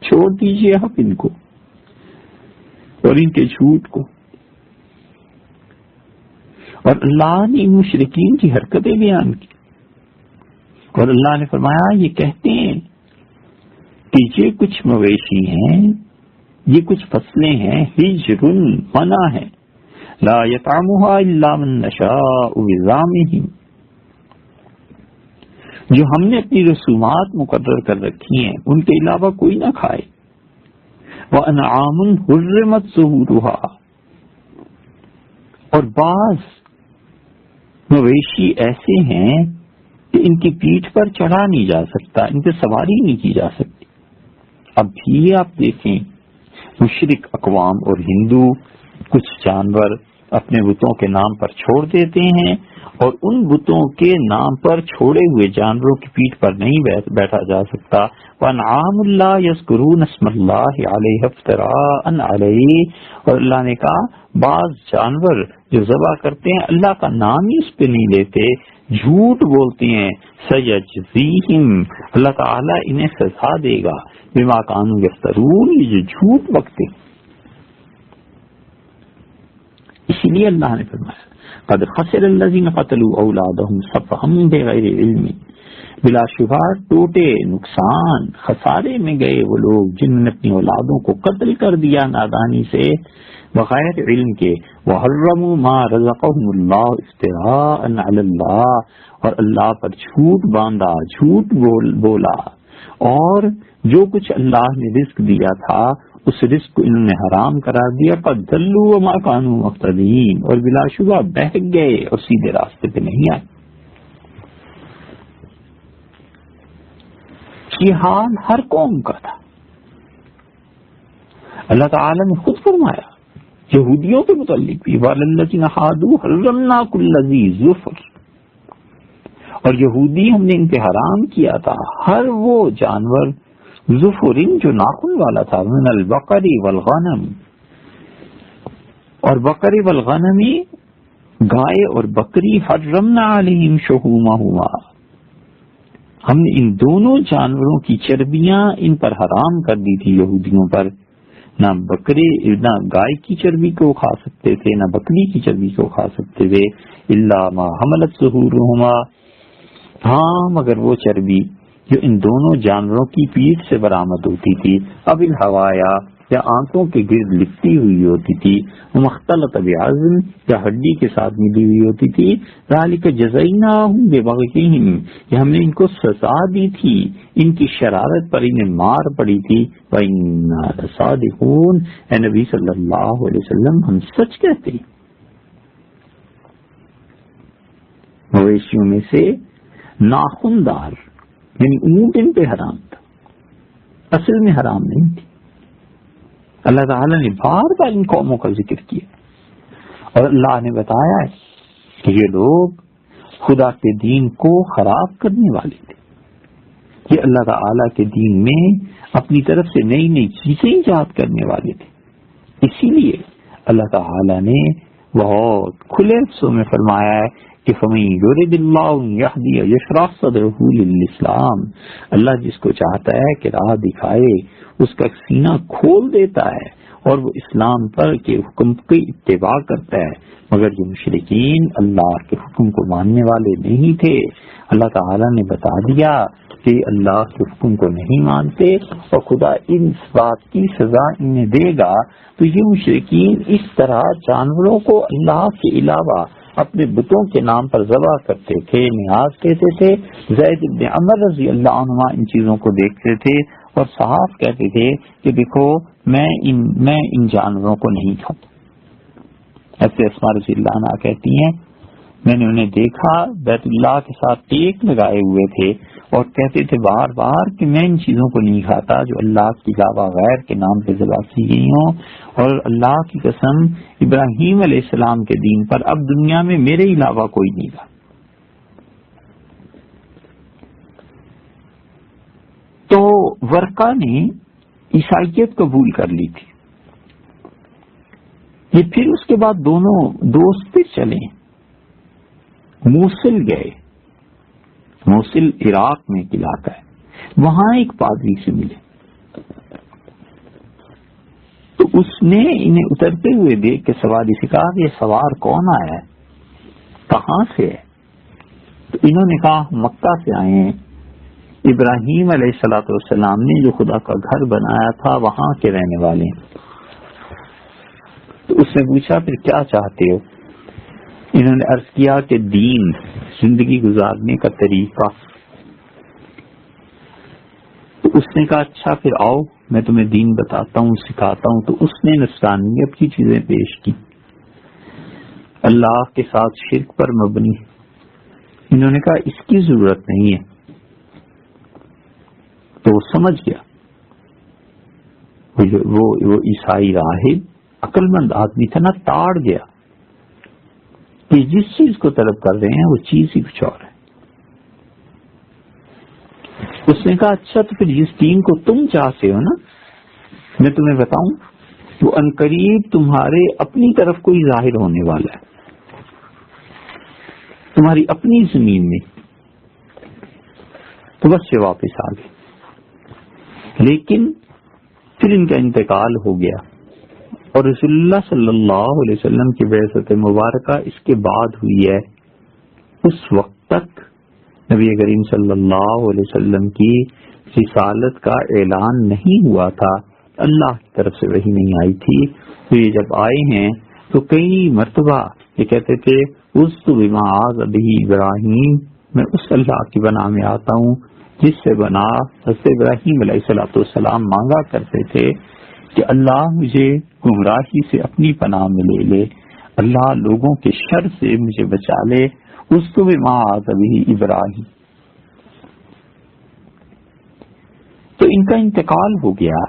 چھوڑ دیجئے آپ ان کو اور ان کے جھوٹ کو. اور اللہ نے ان مشرکین کی حرکتیں بیان کی اور اللہ نے فرمایا یہ کہتے ہیں کہ یہ کچھ مویشی ہیں، یہ کچھ فصلیں ہیں، ہجرن منع ہے، لا يطعمها الا من نشاء بزعمهم، جو ہم نے اپنی رسومات مقرر کر رکھی ہیں ان کے علاوہ کوئی نہ کھائے. وَأَنْعَامٌ حُرِّمَتْ ظُهُورُهَا، اور بعض مویشی ایسے ہیں کہ ان کی پیٹھ پر چڑھا نہیں جا سکتا، ان پہ سواری نہیں کی جا سکتی. اب بھی آپ دیکھیں مشرک اقوام اور ہندو کچھ جانور اپنے بتوں کے نام پر چھوڑ دیتے ہیں، اور ان بتوں کے نام پر چھوڑے ہوئے جانوروں کی پیٹھ پر نہیں بیٹھا جا سکتا۔ وَأَنْعَامُ اللَّهِ يَذْكُرُونَ اسْمَ اللَّهِ عَلَيْهِ افْتِرَاءً عَلَيْهِ، اور اللہ نے کہا بعض جانور جو ذبح کرتے ہیں اللہ کا نام ہی اس پہ نہیں لیتے، جھوٹ بولتے ہیں۔ سَيَجْزِيهِمْ، اللہ تعالیٰ انہیں سزا دے گا، بِمَا كَانُوا يَفْتَرُونَ، یہ جو جھوٹ بکتے۔ اسی لیے اللہ نے فرمایا قد خسر الذین قتلوا اولادهم سفہا بغیر علم، بلا شبہ ٹوٹے، نقصان، خسارے میں گئے وہ لوگ جنہوں نے اپنی اولادوں کو قتل کر دیا نادانی سے بغیر علم کے۔ وحرموا ما رزقهم اللہ افتراء علی اللہ، اور اللہ پر جھوٹ باندھا، جھوٹ بولا، اور جو کچھ اللہ نے رزق دیا تھا اس رزق کو انہوں نے حرام قرار دیا۔ قد ضلوا وما كانوا مهتدين، اور بلا شبہ بہک گئے اور سیدھے راستے پہ نہیں آئے۔ یہ حال ہر قوم کا تھا۔ اللہ تعالی نے خود فرمایا یہودیوں کے متعلق بھی وَعَلَى الَّذِينَ هَادُوا حَرَّمْنَا كُلَّ ذِي ظُفُرٍ، اور یہودی ہم نے ان پہ حرام کیا تھا ہر وہ جانور ظفرن جو ناخن والا تھا، من البقر والغنم، اور بقر والغنم گائے اور بکری، حرمنا علیہم شحومہما، ہم نے ان دونوں جانوروں کی چربیاں ان پر حرام کر دی تھی یہودیوں پر۔ نہ بکرے نہ گائے کی چربی کو کھا سکتے تھے، نہ بکری کی چربی کو کھا سکتے تھے، الا ما حملت ظہورہما، ہاں مگر وہ چربی جو ان دونوں جانوروں کی پیٹھ سے برآمد ہوتی تھی، اب الحوایا یا آنکھوں کے گرد لپٹی ہوئی ہوتی تھی، مختلط بعظم یا ہڈی کے ساتھ ملی ہوئی ہوتی تھی، ذالک جزیناہم ببغیہم، یہ ہم نے ان کو سزا دی تھی ان کی شرارت پر، انہیں مار پڑی تھی۔ وَإِنَّا لَصَادِقُونَ، اے نبی صلی اللہ علیہ وسلم ہم سچ کہتے ہیں۔ مویشیوں میں سے ناخندار یعنی اونٹ ان پہ حرام تھا، اصل میں حرام نہیں تھی۔ اللہ تعالیٰ نے بار بار ان قوموں کا ذکر کیا، اور اللہ نے بتایا ہے کہ یہ لوگ خدا کے دین کو خراب کرنے والے تھے، یہ اللہ تعالیٰ کے دین میں اپنی طرف سے نئی نئی چیزیں ایجاد کرنے والے تھے۔ اسی لیے اللہ تعالیٰ نے بہت کھلے لفظوں میں فرمایا ہے کہ فَمَن يُرِدِ اللَّهُ أَن يَهْدِيَهُ يَشْرَحْ صَدْرَهُ لِلْإِسْلَامِ، اللہ جس کو چاہتا ہے کہ راہ دکھائے اس کا سینہ کھول دیتا ہے اور وہ اسلام پر کے حکم کی اتباع کرتا ہے، مگر جو مشرکین اللہ کے حکم کو ماننے والے نہیں تھے، اللہ تعالیٰ نے بتا دیا کہ اللہ کے حکم کو نہیں مانتے اور خدا ان بات کی سزا انہیں دے گا۔ تو یہ مشرکین اس طرح جانوروں کو اللہ کے علاوہ اپنے بتوں کے نام پر ذبح کرتے تھے، نیاز کہتے تھے۔ زید بن عمر رضی اللہ عنہ ان چیزوں کو دیکھتے تھے اور صاف کہتے تھے کہ دیکھو میں ان جانوروں کو نہیں کھاتا۔ ایسے اسماء رضی اللہ عنہ کہتی ہیں میں نے انہیں دیکھا بیت اللہ کے ساتھ ٹیک لگائے ہوئے تھے اور کہتے تھے بار بار کہ میں ان چیزوں کو نہیں کھاتا جو اللہ کے علاوہ غیر کے نام پہ ذبح کی گئی ہوں، اور اللہ کی قسم ابراہیم علیہ السلام کے دین پر اب دنیا میں میرے علاوہ کوئی نہیں تھا۔ تو ورقہ نے عیسائیت قبول کر لی تھی، یہ پھر اس کے بعد دونوں دوست پھر چلے، موصل گئے۔ موصل عراق میں ایک علاقہ ہے، وہاں ایک پادری سے ملے تو اس نے انہیں اترتے ہوئے دیکھ کے سواری سے کہا یہ سوار کون آیا ہے، کہاں سے ہے؟ تو انہوں نے کہا مکہ سے آئے ہیں، ابراہیم علیہ الصلوۃ والسلام نے جو خدا کا گھر بنایا تھا وہاں کے رہنے والے ہیں۔ تو اس نے پوچھا پھر کیا چاہتے ہو؟ انہوں نے عرض کیا کہ دین، زندگی گزارنے کا طریقہ۔ تو اس نے کہا اچھا پھر آؤ میں تمہیں دین بتاتا ہوں، سکھاتا ہوں۔ تو اس نے نصرانیت کی چیزیں پیش کی، اللہ کے ساتھ شرک پر مبنی۔ انہوں نے کہا اس کی ضرورت نہیں ہے، تو وہ سمجھ گیا، وہ عیسائی راہب عقل مند آدمی تھا نا، تاڑ گیا کہ جس چیز کو طلب کر رہے ہیں وہ چیز ہی کچھ اور ہے. اس نے کہا اچھا تو پھر جس دین کو تم چاہتے ہو نا، میں تمہیں بتاؤں وہ عنقریب تمہارے اپنی طرف کوئی ظاہر ہونے والا ہے، تمہاری اپنی زمین میں. تو بس سے واپس آ گئے. لیکن پھر ان کا انتقال ہو گیا اور رسول اللہ صلی اللہ علیہ وسلم کی بعثت مبارکہ اس کے بعد ہوئی ہے. اس وقت تک نبی کریم صلی اللہ علیہ وسلم کی رسالت کا اعلان نہیں ہوا تھا، اللہ کی طرف سے وحی نہیں آئی تھی. تو یہ جب آئے ہیں تو کئی مرتبہ یہ کہتے تھے اُذْتُ بِمَا عَاذَ بِهِ ابراہیم، میں اس اللہ کی بنا میں آتا ہوں جس سے بنا حضرت ابراہیم علیہ السلام مانگا کرتے تھے کہ اللہ مجھے گمراہی سے اپنی پناہ میں لے لے، اللہ لوگوں کے شر سے مجھے بچا لے. اُذْتُ بِمَا عَاذَ بِهِ ابراہیم. تو ان کا انتقال ہو گیا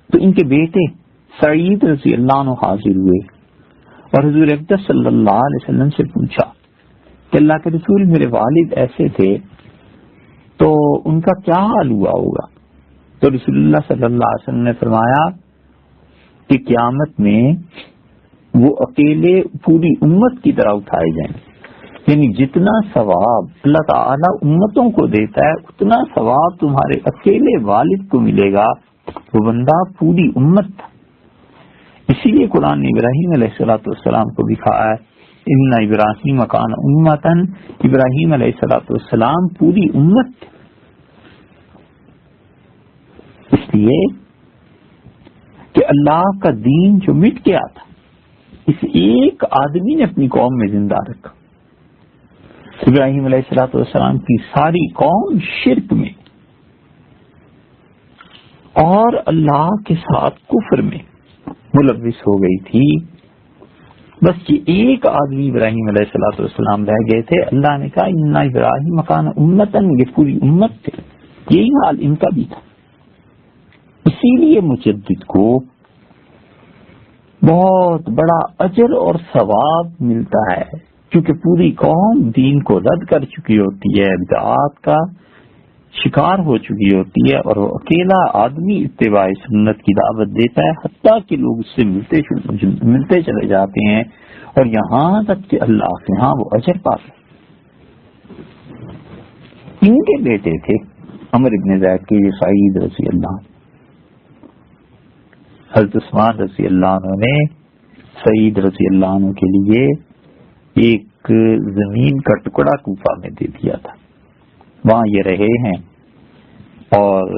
تو ان کے بیٹے سعید رضی اللہ عنہ حاضر ہوئے اور حضور اقدس صلی اللہ علیہ وسلم سے پوچھا کہ اللہ کے رسول میرے والد ایسے تھے تو ان کا کیا حال ہوا ہوگا. تو رسول اللہ صلی اللہ علیہ وسلم نے فرمایا کہ قیامت میں وہ اکیلے پوری امت کی طرح اٹھائے جائیں گے، یعنی جتنا ثواب اللہ تعالیٰ امتوں کو دیتا ہے اتنا ثواب تمہارے اکیلے والد کو ملے گا. وہ بندہ پوری امت تھا. اسی لیے قرآن نے ابراہیم علیہ السلام کو بھی کہا ہے ان ابراہیم کان امتن، ابراہیم علیہ السلام پوری امت تھے. اس لیے کہ اللہ کا دین جو مٹ گیا تھا اس ایک آدمی نے اپنی قوم میں زندہ رکھا. ابراہیم علیہ السلام کی ساری قوم شرک میں اور اللہ کے ساتھ کفر میں ملوث ہو گئی تھی. بس یہ ایک آدمی ابراہیم علیہ السلام رہ گئے تھے. اللہ نے کہا ان ابراہیم کان امتن، یہ پوری امت تھے. یہی حال ان کا بھی تھا. اسی لیے مجدد کو بہت بڑا اجر اور ثواب ملتا ہے کیونکہ پوری قوم دین کو رد کر چکی ہوتی ہے، بدعات کا شکار ہو چکی ہوتی ہے اور وہ اکیلا آدمی اتباع سنت کی دعوت دیتا ہے، حتیٰ کہ لوگ اس سے ملتے چلے جاتے ہیں اور یہاں تک کہ اللہ کے ہاں وہ اجر پاتے. ان کے بیٹے تھے عمر ابن زید کے سعید رضی اللہ عنہ. حضرت عثمان رضی اللہ عنہ نے سعید رضی اللہ عنہ کے لیے ایک زمین کا ٹکڑا کوفہ میں دے دیا تھا. وہاں یہ رہے ہیں اور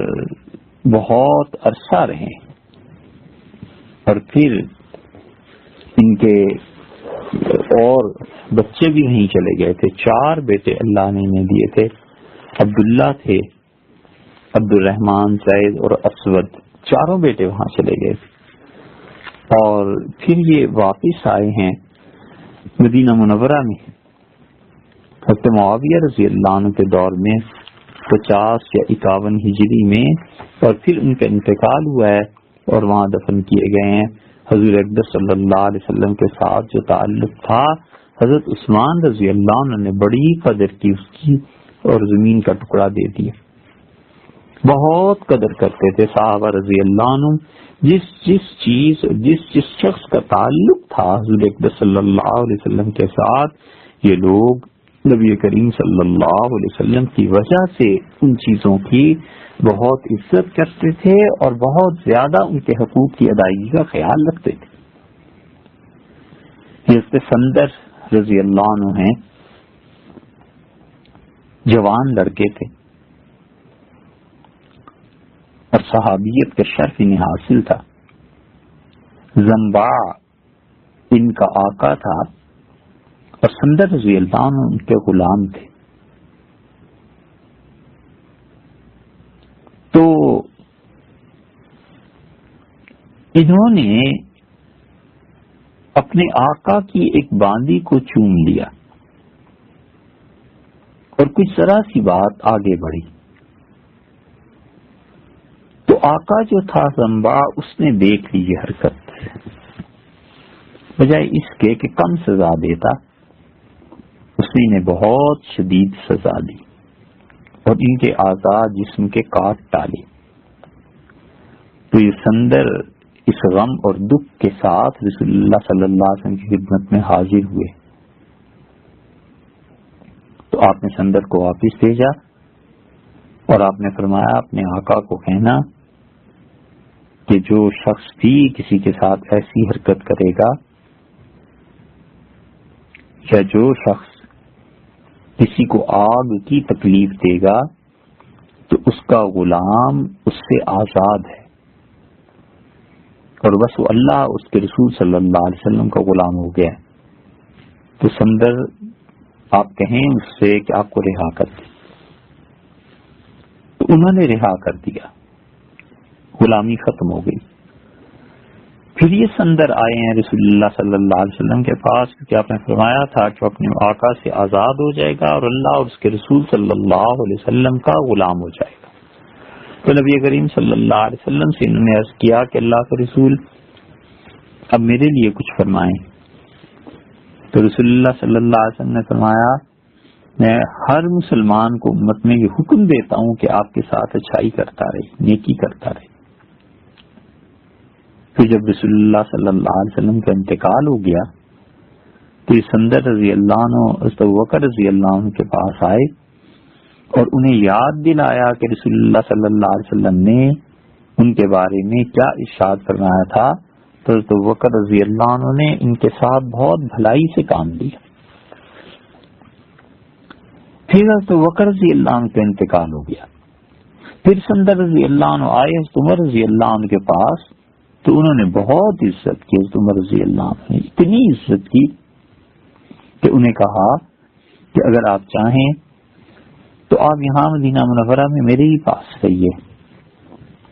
بہت عرصہ رہے اور پھر ان کے اور بچے بھی وہیں چلے گئے تھے. 4 بیٹے اللہ نے انہیں دیے تھے. عبداللہ تھے، عبد الرحمان، سعید اور اسود، 4 بیٹے وہاں چلے گئے تھے. اور پھر یہ واپس آئے ہیں مدینہ منورہ میں حضرت معاویہ رضی اللہ عنہ کے دور میں 50 یا 51 ہجری میں، اور پھر ان کا انتقال ہوا ہے اور وہاں دفن کیے گئے ہیں. حضور اقدس صلی اللہ علیہ وسلم کے ساتھ جو تعلق تھا حضرت عثمان رضی اللہ عنہ نے بڑی قدر کی اس کی اور زمین کا ٹکڑا دے دیا. بہت قدر کرتے تھے صحابہ رضی اللہ عنہ. جس شخص کا تعلق تھا حضور اقدس صلی اللہ علیہ وسلم کے ساتھ، یہ لوگ نبی کریم صلی اللہ علیہ وسلم کی وجہ سے ان چیزوں کی بہت عزت کرتے تھے اور بہت زیادہ ان کے حقوق کی ادائیگی کا خیال رکھتے تھے. حضرت سندر رضی اللہ عنہ ہیں، جوان لڑکے تھے اور صحابیت کا شرف انہیں حاصل تھا. زنبا ان کا آقا تھا اور سندر رضی اللہ عنہ ان کے غلام تھے. تو انہوں نے اپنے آقا کی ایک باندی کو چوم لیا اور کچھ ذرا سی بات آگے بڑھی تو آقا جو تھا زنبا اس نے دیکھ لی یہ حرکت، بجائے اس کے کہ کم سزا دیتا اس نے انہیں بہت شدید سزا دی اور ان کے اعضاء جسم کے کاٹ ڈالے. تو یہ سندر اس غم اور دکھ کے ساتھ رسول اللہ صلی اللہ علیہ وسلم کی خدمت میں حاضر ہوئے. تو آپ نے سندر کو واپس بھیجا اور آپ نے فرمایا اپنے آقا کو کہنا کہ جو شخص بھی کسی کے ساتھ ایسی حرکت کرے گا یا جو شخص کسی کو آگ کی تکلیف دے گا تو اس کا غلام اس سے آزاد ہے اور بس وہ اللہ اس کے رسول صلی اللہ علیہ وسلم کا غلام ہو گیا. تو سندر آپ کہیں اس سے کہ آپ کو رہا کر دیں. تو انہوں نے رہا کر دیا, غلامی ختم ہو گئی. پھر یہ سندر آئے ہیں رسول اللہ صلی اللہ علیہ وسلم کے پاس کیونکہ آپ نے فرمایا تھا کہ وہ اپنے آقا سے آزاد ہو جائے گا اور اللہ اور اس کے رسول صلی اللہ علیہ وسلم کا غلام ہو جائے گا. تو نبی کریم صلی اللہ علیہ وسلم سے انہوں نے عرض کیا کہ اللہ کے رسول اب میرے لیے کچھ فرمائیں. تو رسول اللہ صلی اللہ علیہ وسلم نے فرمایا میں ہر مسلمان کو امت میں یہ حکم دیتا ہوں کہ آپ کے ساتھ اچھائی کرتا رہے, نیکی کرتا رہے. پھر جب رسول اللہ صلی اللہ علیہ وسلم کا انتقال ہو گیا تو یہ سندر رضی اللہ عنہ ابو بکر رضی اللہ عنہ کے پاس آئے اور انہیں یاد دلایا کہ رسول اللہ صلی اللہ علیہ وسلم نے ان کے بارے میں کیا ارشاد فرمایا تھا. تو ابو بکر رضی اللہ عنہ نے ان کے ساتھ بہت بھلائی سے کام لیا. پھر ابو بکر رضی اللہ عنہ کا انتقال ہو گیا. پھر سندر رضی اللہ عنہ آئے عمر رضی اللہ عنہ کے پاس تو انہوں نے بہت عزت کی. عمر رضی اللہ عنہ نے اتنی عزت کی کہ انہیں کہا کہ اگر آپ چاہیں تو آپ یہاں مدینہ منورہ میں میرے ہی پاس رہیے,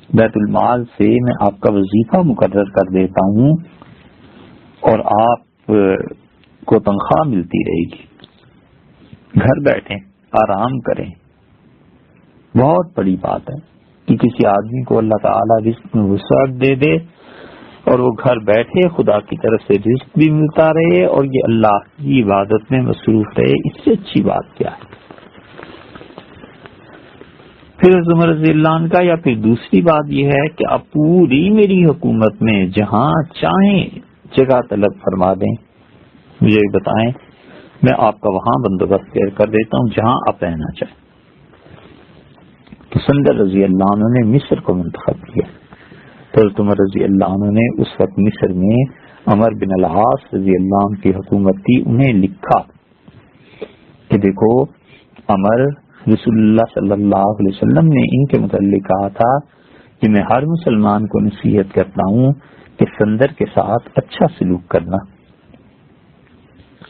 بیت المال سے میں آپ کا وظیفہ مقرر کر دیتا ہوں اور آپ کو تنخواہ ملتی رہے گی, گھر بیٹھیں آرام کریں. بہت بڑی بات ہے کہ کسی آدمی کو اللہ تعالی رزق میں وسعت دے دے اور وہ گھر بیٹھے خدا کی طرف سے رزق بھی ملتا رہے اور یہ اللہ کی عبادت میں مصروف رہے. اس سے اچھی بات کیا ہے؟ پھر عمر رضی اللہ عنہ کا یا پھر دوسری بات یہ ہے کہ آپ پوری میری حکومت میں جہاں چاہیں جگہ طلب فرما دیں, مجھے بتائیں, میں آپ کا وہاں بندوبست کر دیتا ہوں جہاں آپ رہنا چاہیں. تو سندر رضی اللہ عنہ نے مصر کو منتخب کیا. تو عمر رضی اللہ عنہ نے اس وقت مصر میں عمر بن العاص رضی اللہ عنہ کی حکومت تھی, انہیں لکھا کہ دیکھو عمر رسول اللہ صلی اللہ علیہ وسلم نے ان کے متعلق کہا تھا کہ میں ہر مسلمان کو نصیحت کرتا ہوں کہ سندر کے ساتھ اچھا سلوک کرنا.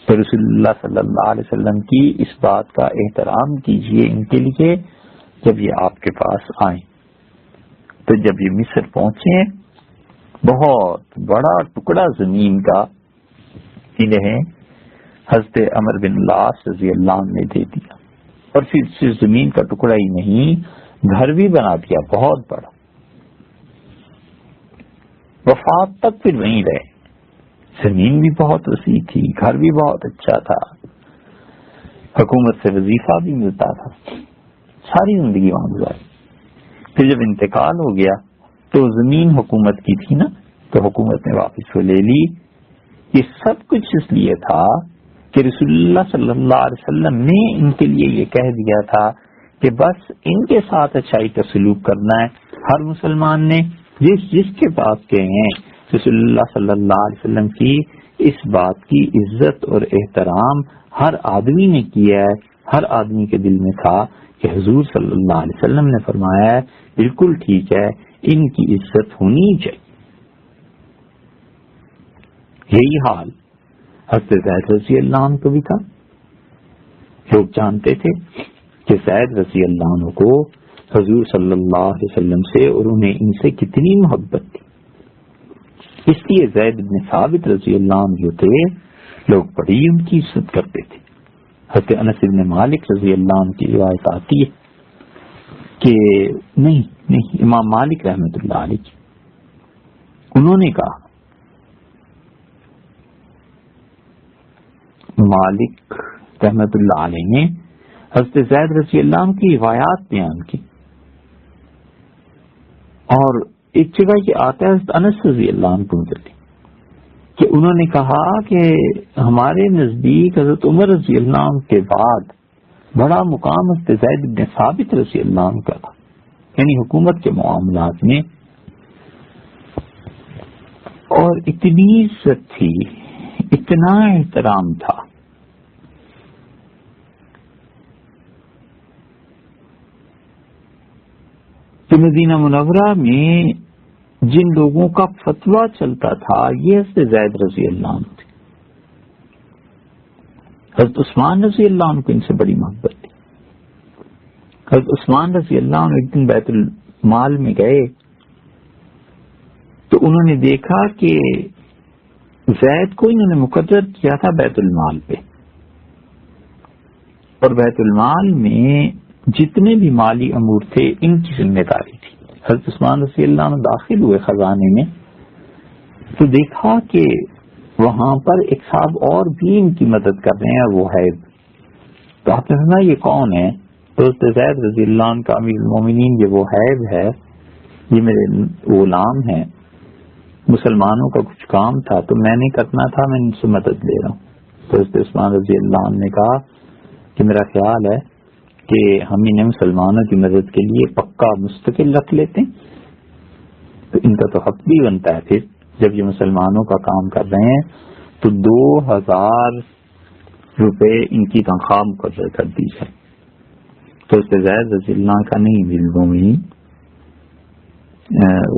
تو رسول اللہ صلی اللہ علیہ وسلم کی اس بات کا احترام کیجیے ان کے لیے جب یہ آپ کے پاس آئیں. تو جب یہ مصر پہنچے بہت بڑا ٹکڑا زمین کا انہیں حضرت عمر بن العاص رضی اللہ عنہ نے دے دیا اور پھر صرف زمین کا ٹکڑا ہی نہیں گھر بھی بنا دیا بہت بڑا. وفات تک پھر وہیں رہے, زمین بھی بہت وسیع تھی, گھر بھی بہت اچھا تھا, حکومت سے وظیفہ بھی ملتا تھا, ساری زندگی وہاں گزاری. پھر جب انتقال ہو گیا تو زمین حکومت کی تھی نا, تو حکومت نے واپس وہ لے لی. یہ سب کچھ اس لیے تھا کہ رسول اللہ صلی اللہ علیہ وسلم نے ان کے لیے یہ کہہ دیا تھا کہ بس ان کے ساتھ اچھائی کا سلوک کرنا ہے. ہر مسلمان نے جس کے پاس گئے ہیں رسول اللہ صلی اللہ علیہ وسلم کی اس بات کی عزت اور احترام ہر آدمی نے کیا ہے. ہر آدمی کے دل میں تھا کہ حضور صلی اللہ علیہ وسلم نے فرمایا ہے بالکل ٹھیک ہے, ان کی عزت ہونی چاہیے. یہی حال حضرت زید رضی اللہ عنہ کو بھی تھا. لوگ جانتے تھے کہ زید رضی اللہ عنہ کو حضور صلی اللہ علیہ وسلم سے اور انہیں ان سے کتنی محبت تھی. اس لیے زید بن ثابت رضی اللہ عنہ جو تھے لوگ بڑی ان کی عزت کرتے تھے. حضرت انس بن مالک رضی اللہ عنہ کی روایت آتی ہے کہ نہیں امام مالک رحمۃ اللہ علیہ انہوں نے کہا مالک رحمۃ اللہ علیہ نے حضرت زید رضی اللہ عنہ کی روایات بیان کی، اور ایک جگہ یہ آتا ہے حضرت انس رضی اللہ عنہ کو متعلق کہ انہوں نے کہا کہ ہمارے نزدیک حضرت عمر رضی اللہ عنہ کے بعد بڑا مقام حضرت زید بن ثابت رضی اللہ عنہ کا تھا، یعنی حکومت کے معاملات میں، اور اتنی عزت تھی، اتنا احترام تھا کہ مدینہ منورہ میں جن لوگوں کا فتویٰ چلتا تھا یہ حضرت زید رضی اللہ عنہ تھے۔ حضرت عثمان رضی اللہ عنہ کو ان سے بڑی محبت تھی۔ حضرت عثمان رضی اللہ عنہ ایک دن بیت المال میں گئے تو انہوں نے دیکھا کہ زید کو انہوں نے مقرر کیا تھا بیت المال پہ، اور بیت المال میں جتنے بھی مالی امور تھے ان کی ذمہ داری تھی۔ حضرت عثمان رضی اللہ عنہ داخل ہوئے خزانے میں تو دیکھا کہ وہاں پر ایک صاحب اور بھی ان کی مدد کر رہے ہیں، وہ حیب۔ تو آپ نے سنا یہ کون ہے؟ تو حضرت زید رضی اللہ عنہ کا امیر المومنین یہ وہ حیب ہے، یہ میرے غلام ہیں، مسلمانوں کا کچھ کام تھا تو میں نے کرنا تھا، میں ان سے مدد لے رہا ہوں۔ تو حضرت عثمان رضی اللہ عنہ نے کہا کہ میرا خیال ہے کہ ہم انہیں مسلمانوں کی مدد کے لیے پکا مستقل رکھ لیتے ہیں، تو ان کا تو حق بھی بنتا ہے، پھر جب یہ مسلمانوں کا کام کر رہے ہیں تو 2000 روپے ان کی تنخواہ مقرر کر دی جائے۔ تو اس سے زید رضی اللہ کا نہیں بالمومنی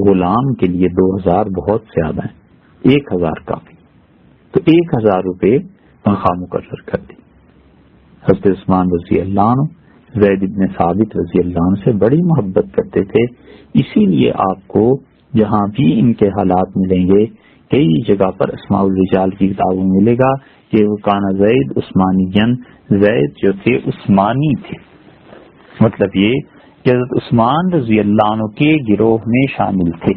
غلام کے لیے 2000 بہت زیادہ ہیں، 1000 کافی، تو 1000 روپے تنخواہ مقرر کر دی۔ حضرت عثمان رضی اللہ عنہ زید بن ثابت رضی اللہ عنہ سے بڑی محبت کرتے تھے، اسی لیے آپ کو جہاں بھی ان کے حالات ملیں گے کئی جگہ پر اسماء الرجال کی کتابوں میں ملے گا کہ وہ کانا زید عثمانی جن، زید جو تھے عثمانی تھے، مطلب یہ کہ حضرت عثمان رضی اللہ عنہ کے گروہ میں شامل تھے۔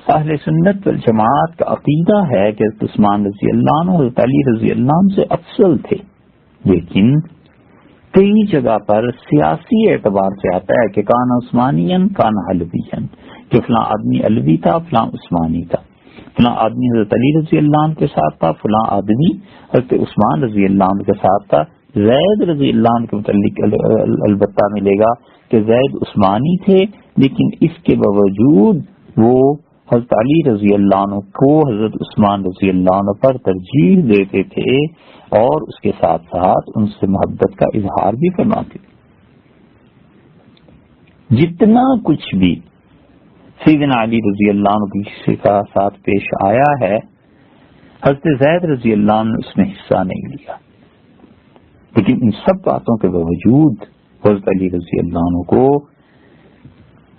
اہل سنت والجماعت کا عقیدہ ہے کہ حضرت عثمان رضی اللہ عنہ حضرت علی رضی اللہ عنہ سے افضل تھے، لیکن کئی جگہ پر سیاسی اعتبار سے آتا ہے کہ کانا عثمانین کانا علوین، کہ فلاں آدمی علوی تھا، فلاں عثمانی تھا، فلاں آدمی حضرت علی رضی اللہ عنہ کے ساتھ تھا، فلاں آدمی حضرت عثمان رضی اللہ عنہ کے ساتھ تھا۔ زید رضی اللہ عنہ کے متعلق البتہ ملے گا کہ زید عثمانی تھے، لیکن اس کے باوجود وہ حضرت علی رضی اللہ عنہ کو حضرت عثمان رضی اللہ عنہ پر ترجیح دیتے تھے، اور اس کے ساتھ ساتھ ان سے محبت کا اظہار بھی فرماتے تھے۔ جتنا کچھ بھی سیدنا علی رضی اللہ عنہ کی ساتھ پیش آیا ہے، حضرت زید رضی اللہ عنہ اس میں حصہ نہیں لیا، لیکن ان سب باتوں کے باوجود حضرت علی رضی اللہ عنہ کو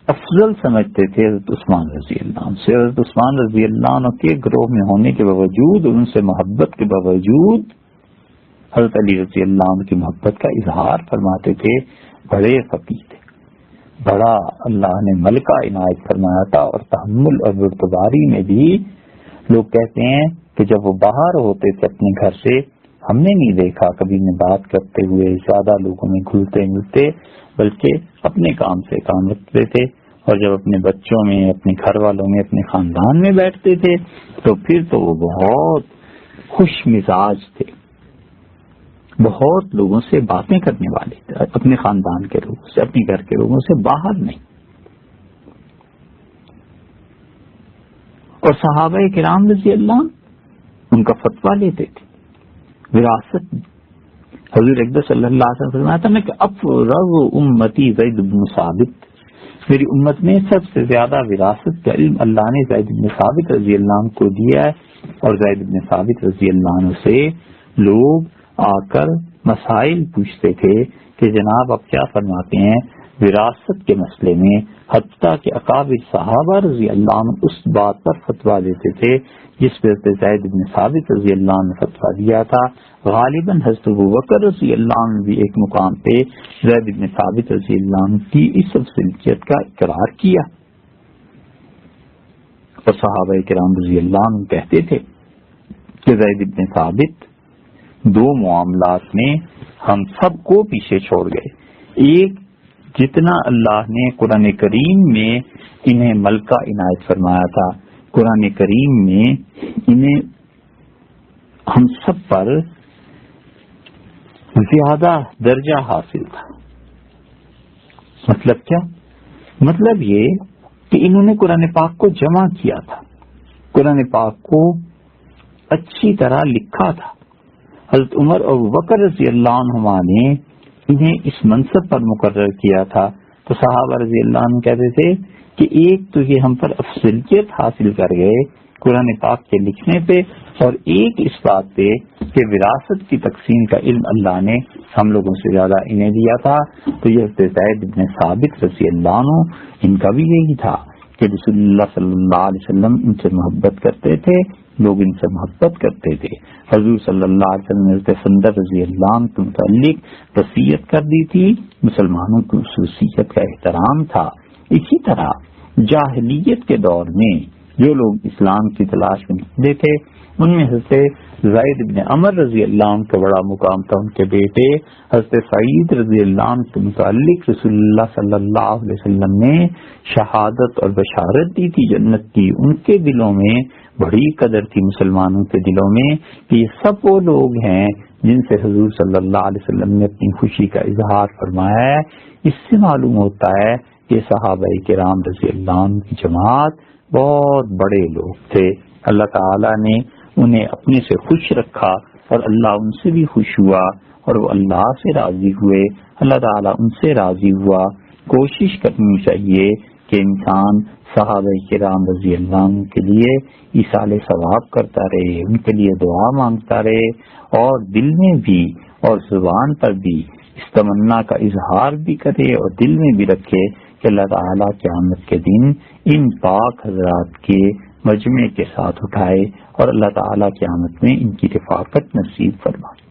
افضل سمجھتے تھے حضرت عثمان رضی اللہ عنہ سے۔ حضرت عثمان رضی اللہ عنہ کے گروہ میں ہونے کے باوجود، ان سے محبت کے باوجود، حضرت علی رضی اللہ عنہ کی محبت کا اظہار فرماتے تھے۔ بڑے فقیہ تھے، بڑا اللہ نے ملکہ عنایت فرمایا تھا، اور تحمل اور بردباری میں بھی لوگ کہتے ہیں کہ جب وہ باہر ہوتے تھے اپنے گھر سے، ہم نے نہیں دیکھا کبھی میں بات کرتے ہوئے زیادہ لوگوں میں گھلتے ملتے، بلکہ اپنے کام سے کام رکھتے تھے، اور جب اپنے بچوں میں، اپنے گھر والوں میں، اپنے خاندان میں بیٹھتے تھے تو پھر تو وہ بہت خوش مزاج تھے، بہت لوگوں سے باتیں کرنے والے تھے، اپنے خاندان کے لوگوں سے، اپنے گھر کے لوگوں سے، باہر نہیں۔ اور صحابہ کرام رضی اللہ عنہ ان کا فتویٰ لیتے تھے وراثت میں۔ حضور اقدس صلی اللہ علیہ وسلم فرمایا تھا نا کہ افرض امتی زید بن ثابت، میری امت میں سب سے زیادہ وراثت کا علم اللہ نے زید بن ثابت رضی اللہ عنہ کو دیا ہے۔ اور زید بن ثابت رضی اللہ عنہ سے لوگ آ کر مسائل پوچھتے تھے کہ جناب آپ کیا فرماتے ہیں وراثت کے مسئلے میں، حتیٰ کہ اکابر صحابہ رضی اللہ عنہ اس بات پر فتویٰ دیتے تھے جس پہ زید بن ثابت رضی اللہ عنہ نے فتویٰ دیا تھا۔ غالباً حضرت ابوبکر رضی اللہ عنہ بھی ایک مقام پہ زید بن ثابت رضی اللہ عنہ کی اس افضلیت کا اقرار کیا، اور صحابہ کرام رضی اللہ عنہ کہتے تھے کہ زید بن ثابت دو معاملات میں ہم سب کو پیچھے چھوڑ گئے. ایک، جتنا اللہ نے قرآن کریم میں انہیں ملکہ عنایت فرمایا تھا، قرآن کریم میں انہیں ہم سب پر زیادہ درجہ حاصل تھا. مطلب کیا؟ مطلب یہ کہ انہوں نے قرآن پاک کو جمع کیا تھا، قرآن پاک کو اچھی طرح لکھا تھا. حضرت عمر اور ابوبکر رضی اللہ عنہما نے انہیں اس منصب پر مقرر کیا تھا. تو صحابہ رضی اللہ عنہ کہتے تھے کہ ایک تو یہ ہم پر افضلیت حاصل کر گئے قرآن پاک کے لکھنے پہ، اور ایک اس بات پہ کہ وراثت کی تقسیم کا علم اللہ نے ہم لوگوں سے زیادہ انہیں دیا تھا. تو یہ حضرت زید بن ثابت رضی اللہ عنہ، ان کا بھی یہی تھا کہ رسول اللہ صلی اللہ علیہ وسلم ان سے محبت کرتے تھے، لوگ ان سے محبت کرتے تھے. حضور صلی اللہ علیہ وسلم نے حضرت فندر رضی اللہ عنہ کے متعلق وصیت کر دی تھی، مسلمانوں کی اس وصیت کا احترام تھا. اسی طرح جاہلیت کے دور میں جو لوگ اسلام کی تلاش میں نکلے تھے، ان میں حضرت زید بن عمر رضی اللہ عنہ کا بڑا مقام تھا. ان کے بیٹے حضرت سعید رضی اللہ عنہ کے متعلق رسول اللہ صلی اللہ علیہ وسلم نے شہادت اور بشارت دی تھی جنت کی. ان کے دلوں میں بڑی قدر تھی، مسلمانوں کے دلوں میں، کہ یہ سب وہ لوگ ہیں جن سے حضور صلی اللہ علیہ وسلم نے اپنی خوشی کا اظہار فرمایا ہے. اس سے معلوم ہوتا ہے کہ صحابہ کرام رضی اللہ عنہ کی جماعت بہت بڑے لوگ تھے. اللہ تعالیٰ نے انہیں اپنے سے خوش رکھا اور اللہ ان سے بھی خوش ہوا اور وہ اللہ سے راضی ہوئے، اللہ تعالیٰ ان سے راضی ہوا. کوشش کرنی چاہیے کہ انسان صحابہ کرام رضی اللہ عنہ کے لیے ایصال ثواب کرتا رہے، ان کے لیے دعا مانگتا رہے، اور دل میں بھی اور زبان پر بھی اس تمنا کا اظہار بھی کرے اور دل میں بھی رکھے کہ اللہ تعالیٰ قیامت کے دن ان پاک حضرات کے مجمع کے ساتھ اٹھائے اور اللہ تعالیٰ قیامت میں ان کی رفاقت نصیب فرمائے.